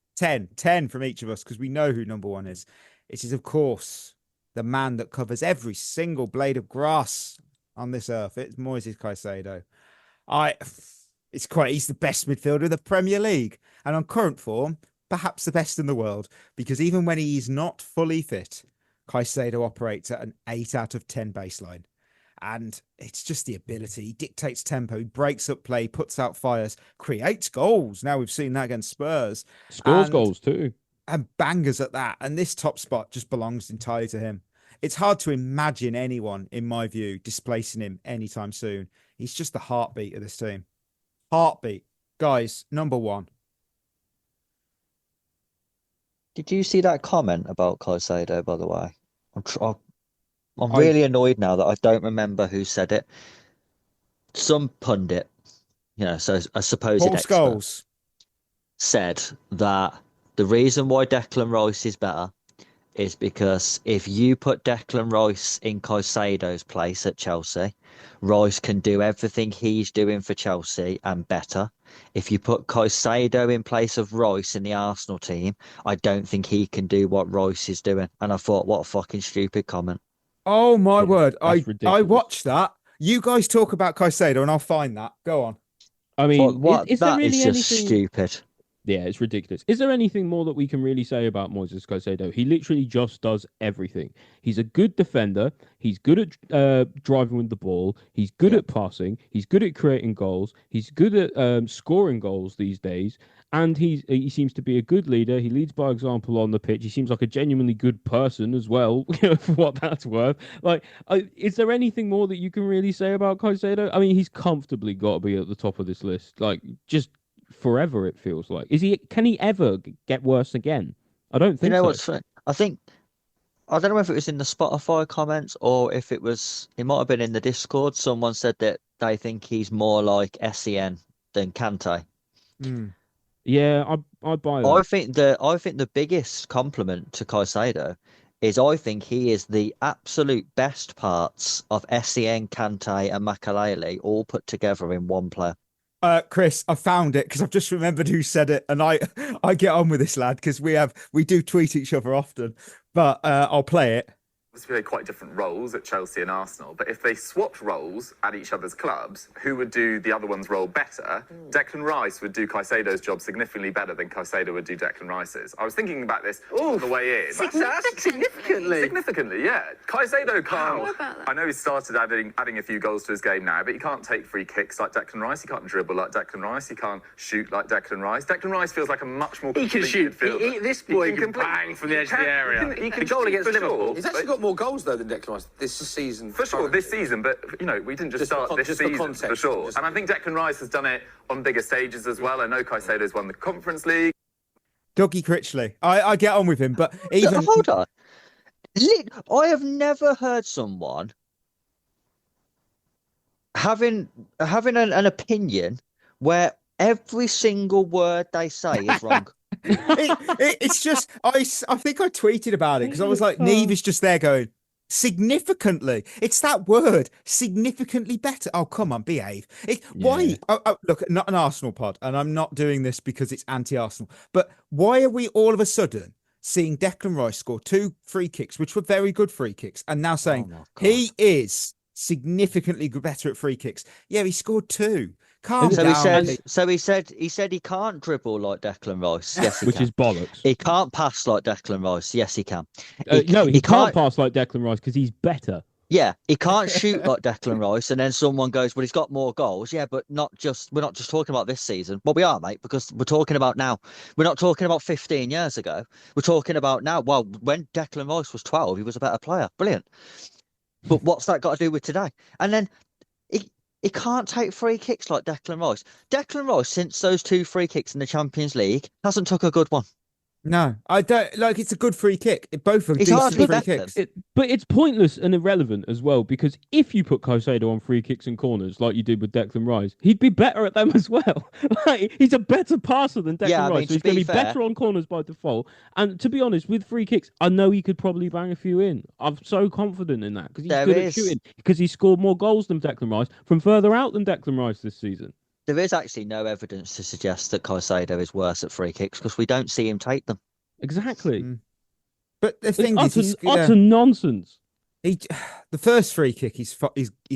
Speaker 5: from each of us, because we know who number 1 is. It is, of course, the man that covers every single blade of grass on this earth. It's Moises Caicedo. He's the best midfielder in the Premier League. And on current form, perhaps the best in the world, because even when he's not fully fit, Caicedo operates at an 8 out of 10 baseline. And it's just the ability. He dictates tempo, he breaks up play, puts out fires, creates goals. Now we've seen that against Spurs.
Speaker 6: Scores goals too.
Speaker 5: And bangers at that. And this top spot just belongs entirely to him. It's hard to imagine anyone, in my view, displacing him anytime soon. He's just the heartbeat of this team. Heartbeat. Guys, number one.
Speaker 7: Did you see that comment about Caicedo, by the way? I'm really annoyed now that I don't remember who said it. Some pundit, so a supposed
Speaker 5: Paul
Speaker 7: expert,
Speaker 5: Scholes
Speaker 7: said that the reason why Declan Rice is better is because if you put Declan Rice in Caicedo's place at Chelsea, Rice can do everything he's doing for Chelsea and better. If you put Caicedo in place of Rice in the Arsenal team, I don't think he can do what Rice is doing. And I thought, what a fucking stupid comment.
Speaker 5: Oh my word. I
Speaker 6: ridiculous.
Speaker 5: watched that. You guys talk about Caicedo and I'll find that. Go on.
Speaker 6: I mean, is there
Speaker 7: that
Speaker 6: really
Speaker 7: is just
Speaker 6: anything...
Speaker 7: stupid.
Speaker 6: Yeah, it's ridiculous. Is there anything more that we can really say about Moises Caicedo? He literally just does everything. He's a good defender. He's good at driving with the ball. He's good at passing. He's good at creating goals. He's good at scoring goals these days. And he seems to be a good leader. He leads by example on the pitch. He seems like a genuinely good person as well, for what that's worth. Is there anything more that you can really say about Caicedo? I mean, he's comfortably got to be at the top of this list. Just forever, it feels like. Can he ever get worse again? I don't think so.
Speaker 7: What's funny? I don't know if it was in the Spotify comments or if it might have been in the Discord. Someone said that they think he's more like SEN than Kante.
Speaker 6: Yeah, I buy that.
Speaker 7: I think the biggest compliment to Caicedo is I think he is the absolute best parts of SEN, Kante and Makalele all put together in one player.
Speaker 5: Chris, I found it because I've just remembered who said it, and I get on with this lad because we do tweet each other often, but I'll play it.
Speaker 10: Obviously, they're quite different roles at Chelsea and Arsenal, but if they swapped roles at each other's clubs, who would do the other one's role better? Declan Rice would do Caicedo's job significantly better than Caicedo would do Declan Rice's. I was thinking about this on the way in.
Speaker 11: Significantly?
Speaker 10: Significantly, yeah. Caicedo can't. I know he's started adding a few goals to his game now, but he can't take free kicks like Declan Rice. He can't dribble like Declan Rice. He can't shoot like Declan Rice. Declan Rice feels like a much more
Speaker 11: He can shoot. This boy can
Speaker 10: complete-
Speaker 11: bang from the edge of the area.
Speaker 10: He can
Speaker 11: the goal
Speaker 10: shoot
Speaker 11: against
Speaker 10: for
Speaker 11: Liverpool.
Speaker 10: sure,
Speaker 11: He's actually got more goals though than Declan Rice this season.
Speaker 10: For sure, this season, but we didn't just start this season, for sure. And I think Declan Rice has done it on bigger stages as well. I know Caicedo's won the Conference League.
Speaker 5: Dougie Critchley. I get on with him, but even...
Speaker 7: Hold on. I have never heard someone having an opinion where every single word they say is wrong.
Speaker 5: It's just, I think I tweeted about it because I was like, Neve is just there going, significantly. It's that word, significantly better. Oh, come on, behave. Why? Look, not an Arsenal pod, and I'm not doing this because it's anti-Arsenal, but why are we all of a sudden seeing Declan Rice score 2 free kicks, which were very good free kicks, and now saying he is significantly better at free kicks? Yeah, he scored 2. Calm down.
Speaker 7: He said he can't dribble like Declan Rice. Yes, he
Speaker 6: which
Speaker 7: can.
Speaker 6: is bollocks.
Speaker 7: He can't pass like Declan Rice. Yes, he can.
Speaker 6: No, he can't pass like Declan Rice because he's better.
Speaker 7: Yeah, he can't shoot like Declan Rice, and then someone goes, "Well, he's got more goals." Yeah, but we're not just talking about this season. Well, we are, mate, because we're talking about now. We're not talking about 15 years ago. We're talking about now. Well, when Declan Rice was 12, he was a better player. Brilliant. But what's that got to do with today? And then he can't take free kicks like Declan Rice. Declan Rice, since those 2 free kicks in the Champions League, hasn't took a good one.
Speaker 5: No, I don't. Like, it's a good free kick. Both are
Speaker 7: It's
Speaker 5: decent
Speaker 7: hardly
Speaker 5: free
Speaker 7: better.
Speaker 5: kicks.
Speaker 6: But it's pointless and irrelevant as well, because if you put Caicedo on free kicks and corners like you did with Declan Rice, he'd be better at them as well. He's a better passer than Declan Rice, so he's going to be better on corners by default. And to be honest, with free kicks, I know he could probably bang a few in. I'm so confident in that because he's good at shooting, because he scored more goals than Declan Rice from further out than Declan Rice this season.
Speaker 7: There is actually no evidence to suggest that Caicedo is worse at free kicks because we don't see him take them.
Speaker 6: Exactly.
Speaker 5: But the thing
Speaker 6: is, utter nonsense.
Speaker 5: The first free kick is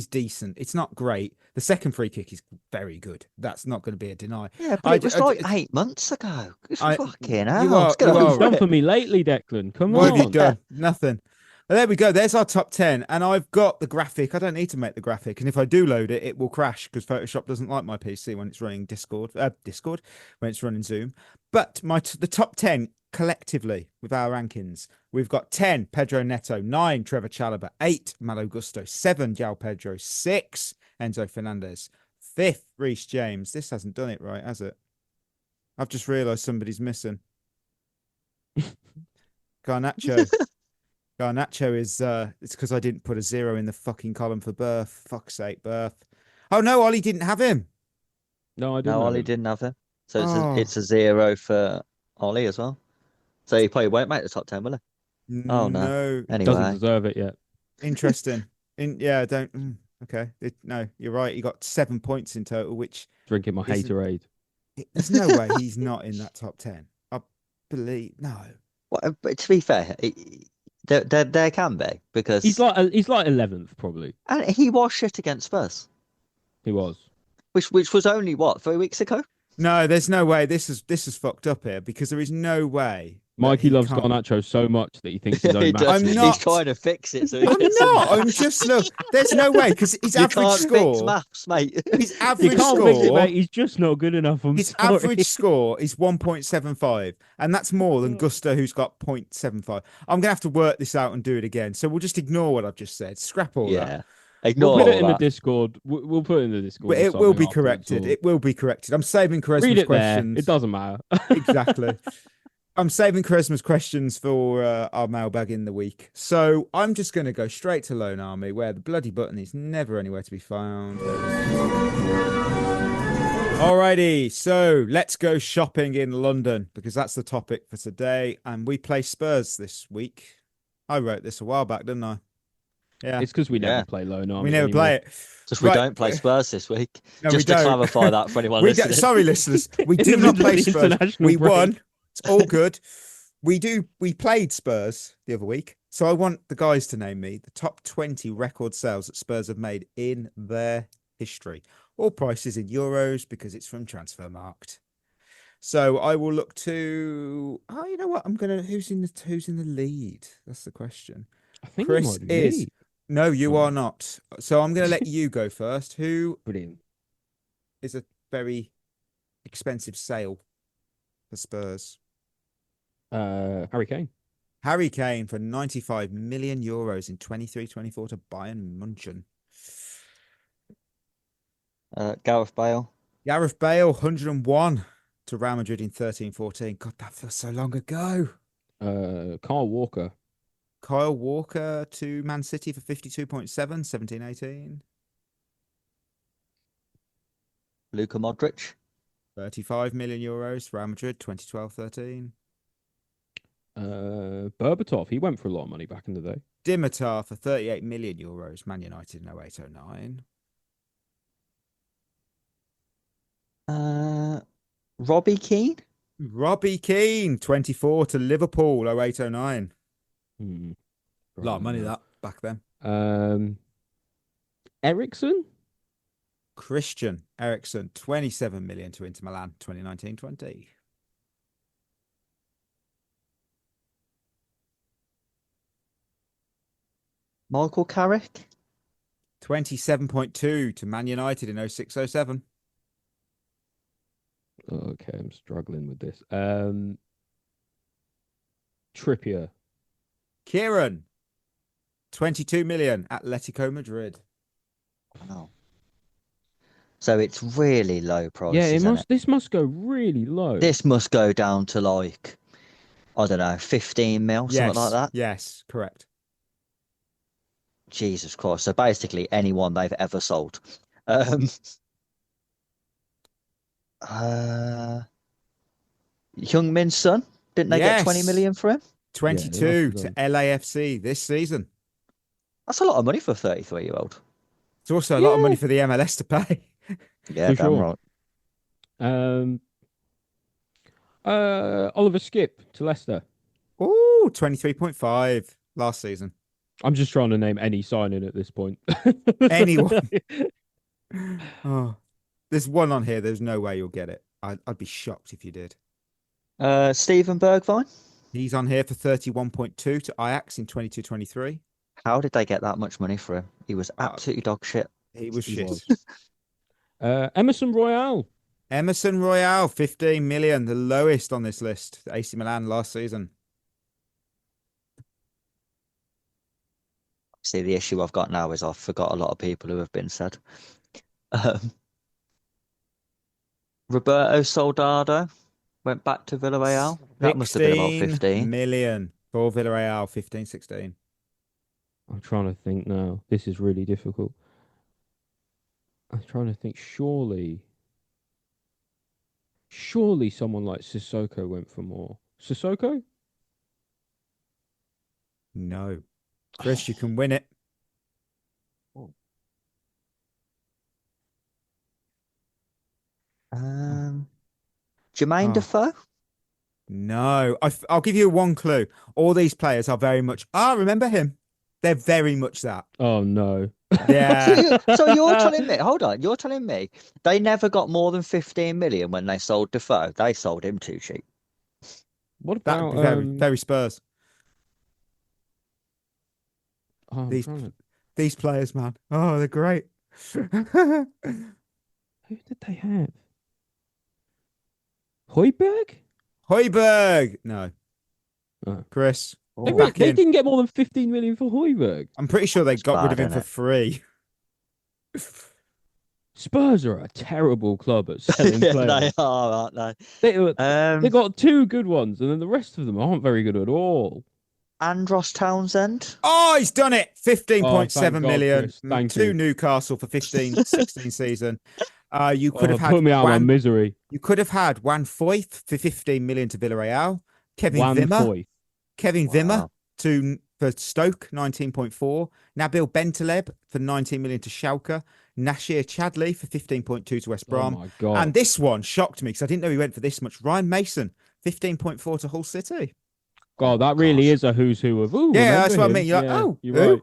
Speaker 5: decent. It's not great. The second free kick is very good. That's not going to be a deny.
Speaker 7: Yeah, but it was like 8 months ago. It's fucking hell.
Speaker 5: You are
Speaker 6: done for me lately, Declan. Come
Speaker 5: what
Speaker 6: on.
Speaker 5: have you done? Nothing. Well, there we go. There's our top 10. And I've got the graphic. I don't need to make the graphic. And if I do load it, it will crash because Photoshop doesn't like my PC when it's running Discord, when it's running Zoom. But the top 10 collectively with our rankings, we've got 10, Pedro Neto, 9, Trevor Chalobah, 8, Malo Gusto, 7, João Pedro, 6, Enzo Fernandez, 5th, Reece James. This hasn't done it right, has it? I've just realised somebody's missing. Garnacho. Garnacho is it's because I didn't put a 0 in the fucking column for Birth. Fuck's sake, Birth. Oh no, Ollie didn't have him.
Speaker 6: No, I didn't.
Speaker 7: No, Ollie didn't have him. So it's a 0 for Ollie as well. So he probably won't make the top 10, will he? Oh no. Anyway,
Speaker 6: doesn't deserve it yet.
Speaker 5: Interesting. Don't. Okay. No, you're right. He got 7 points in total, which
Speaker 6: drinking my haterade.
Speaker 5: There's no way he's not in that top 10. I believe no.
Speaker 7: Well, but to be fair, there can be because
Speaker 6: he's like 11th probably,
Speaker 7: and he was shit against Spurs.
Speaker 6: He was,
Speaker 7: which was only what 3 weeks ago.
Speaker 5: No, there's no way. This is fucked up here because there is no way.
Speaker 6: Mikey loves Garnacho so much that he thinks his own match.
Speaker 5: I'm not.
Speaker 7: He's trying to fix it. So
Speaker 5: I'm not. I'm just look. There's no way because his average score.
Speaker 7: Fix maths, mate.
Speaker 5: His average
Speaker 6: you can't
Speaker 5: score.
Speaker 6: Fix it, mate. He's just not good enough.
Speaker 5: His average score is 1.75, and that's more than Gusto, who's got 0.75. I'm gonna have to work this out and do it again. So we'll just ignore what I've just said. Scrap all that.
Speaker 7: Ignore
Speaker 6: we'll put it in
Speaker 7: that.
Speaker 6: the Discord. We'll put it in the Discord.
Speaker 5: But it will be corrected. It will be corrected. I'm saving Charisma's questions.
Speaker 6: There. It doesn't matter.
Speaker 5: Exactly. I'm saving Charisma's questions for our mailbag in the week. So I'm just going to go straight to Lone Army, where the bloody button is never anywhere to be found. Alrighty, so let's go shopping in London, because that's the topic for today. And we play Spurs this week. I wrote this a while back, didn't I? Yeah.
Speaker 6: It's because we never play Lone Army.
Speaker 5: We never play it.
Speaker 7: Just we don't play Spurs this week.
Speaker 5: No,
Speaker 7: just to clarify that for anyone listening.
Speaker 5: Sorry, listeners. We do not play Spurs. We won. It's all good. We played Spurs the other week. So I want the guys to name me the top 20 record sales that Spurs have made in their history. All prices in euros because it's from Transfermarkt. So I will look to. Oh, you know what? Who's in the lead? That's the question.
Speaker 6: I think
Speaker 5: Chris is. No, you are not. So I'm going to let you go first. Who is a very expensive sale for Spurs?
Speaker 6: Harry Kane.
Speaker 5: Harry Kane for 95 million euros in 23-24 to Bayern München.
Speaker 7: Gareth Bale.
Speaker 5: Gareth Bale, 101 to Real Madrid in 13-14. God, that feels so long ago.
Speaker 6: Kyle Walker.
Speaker 5: Kyle Walker to Man City for 52.7, 17-18.
Speaker 7: Luka Modric.
Speaker 5: 35 million euros, Real Madrid, 2012-13.
Speaker 6: Berbatov, he went for a lot of money back in the day.
Speaker 5: Dimitar for 38 million euros, Man United in 08-09.
Speaker 7: Robbie Keane.
Speaker 5: Robbie Keane, 24 to Liverpool, 08-09. A lot of money that back then.
Speaker 6: Ericsson?
Speaker 5: Christian Eriksen, 27 million to Inter Milan, 2019-20.
Speaker 7: Michael Carrick.
Speaker 5: 27.2 to Man United in 06-07.
Speaker 6: Okay, I'm struggling with this. Trippier.
Speaker 5: Kieran, 22 million, Atletico Madrid.
Speaker 7: Wow. So it's really low prices.
Speaker 6: Yeah, this must go really low.
Speaker 7: This must go down to like, I don't know, 15 mil, something like that.
Speaker 5: Yes, correct.
Speaker 7: Jesus Christ. So basically anyone they've ever sold. Heung-min Son, didn't they get 20 million for him?
Speaker 5: 22 to LAFC this season.
Speaker 7: That's a lot of money for a 33-year-old.
Speaker 5: It's also a lot of money for the MLS to pay.
Speaker 7: Yeah, damn right.
Speaker 6: Oliver Skip to Leicester.
Speaker 5: Oh, 23.5 last season.
Speaker 6: I'm just trying to name any signing at this point.
Speaker 5: Anyone. Oh, there's one on here. There's no way you'll get it. I'd be shocked if you did.
Speaker 7: Steven Bergwijn.
Speaker 5: He's on here for 31.2 to Ajax in 22-23.
Speaker 7: How did they get that much money for him? He was absolutely dog shit.
Speaker 5: He was shit.
Speaker 6: Emerson Royale.
Speaker 5: Emerson Royale, 15 million, the lowest on this list. AC Milan last season.
Speaker 7: See, the issue I've got now is I've forgot a lot of people who have been said. Roberto Soldado went back to Villarreal. That must have been about 15
Speaker 5: million for Villarreal, 15-16.
Speaker 6: I'm trying to think now. This is really difficult. I'm trying to think. Surely someone like Sissoko went for more. Sissoko?
Speaker 5: No. Chris, you can win it.
Speaker 7: Jermaine Defoe?
Speaker 5: No. I'll give you one clue. All these players are very much... remember him. They're very much that.
Speaker 6: Oh, no.
Speaker 5: Yeah.
Speaker 7: So you're telling me... Hold on. You're telling me they never got more than 15 million when they sold Defoe. They sold him too cheap.
Speaker 6: What about...
Speaker 5: very Spurs.
Speaker 6: Oh,
Speaker 5: these players, man. Oh, they're great.
Speaker 6: Who did they have?
Speaker 5: Højbjerg? No. Chris.
Speaker 6: They didn't get more than 15 million for Højbjerg.
Speaker 5: I'm pretty sure they got rid of him for free.
Speaker 6: Spurs are a terrible club at selling players.
Speaker 7: They are, aren't they?
Speaker 6: They got two good ones, and then the rest of them aren't very good at all.
Speaker 7: Andros Townsend.
Speaker 5: Oh, he's done it. 15.7 million.
Speaker 6: Thank
Speaker 5: to
Speaker 6: you.
Speaker 5: Newcastle for 15-16 season. You could have had
Speaker 6: put me out of my misery.
Speaker 5: You could have had Juan Foyth for 15 million to Villarreal. Kevin
Speaker 6: Juan
Speaker 5: Wimmer.
Speaker 6: Foyth.
Speaker 5: Kevin Wimmer for Stoke, 19.4. Nabil Bentaleb for 19 million to Schalke. Nasir Chadli for 15.2 to West Brom.
Speaker 6: Oh my God.
Speaker 5: And this one shocked me because I didn't know he went for this much. Ryan Mason, 15.4 to Hull City.
Speaker 6: God, that really is a who's who of. Ooh,
Speaker 5: yeah, that's what I
Speaker 6: him.
Speaker 5: mean. You're
Speaker 6: yeah,
Speaker 5: like,
Speaker 6: you're right.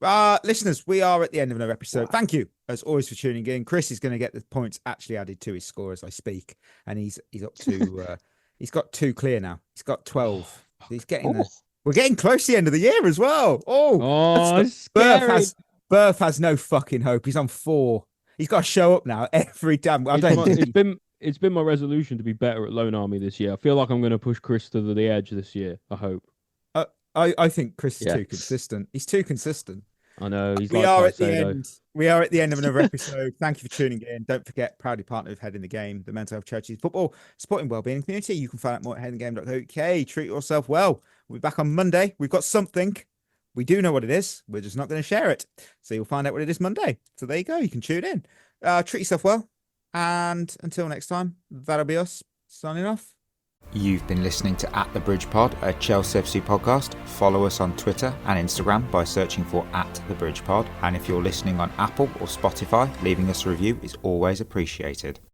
Speaker 5: Yeah. Listeners, we are at the end of another episode. Thank you, as always, for tuning in. Chris is going to get the points actually added to his score as I speak. And he's up to, he's got 2 clear now. He's got 12. He's getting we're getting close to the end of the year as well. Berth has no fucking hope. He's on 4. He's got to show up now every damn.
Speaker 6: It's been my resolution to be better at Lone Army this year. I feel like I'm going to push Chris to the edge this year. I hope.
Speaker 5: I think Chris is too consistent. He's too consistent.
Speaker 6: I know.
Speaker 5: We are at the end of another episode. Thank you for tuning in. Don't forget, proudly partner with Head in the Game, the mental health charities, football, supporting wellbeing community. You can find out more at headinthegame.co.uk. Treat yourself well. We'll be back on Monday. We've got something. We do know what it is. We're just not going to share it. So you'll find out what it is Monday. So there you go. You can tune in. Treat yourself well. And until next time, that'll be us signing off.
Speaker 4: You've been listening to At The Bridge Pod, a Chelsea FC podcast. Follow us on Twitter and Instagram by searching for At The Bridge Pod. And if you're listening on Apple or Spotify, leaving us a review is always appreciated.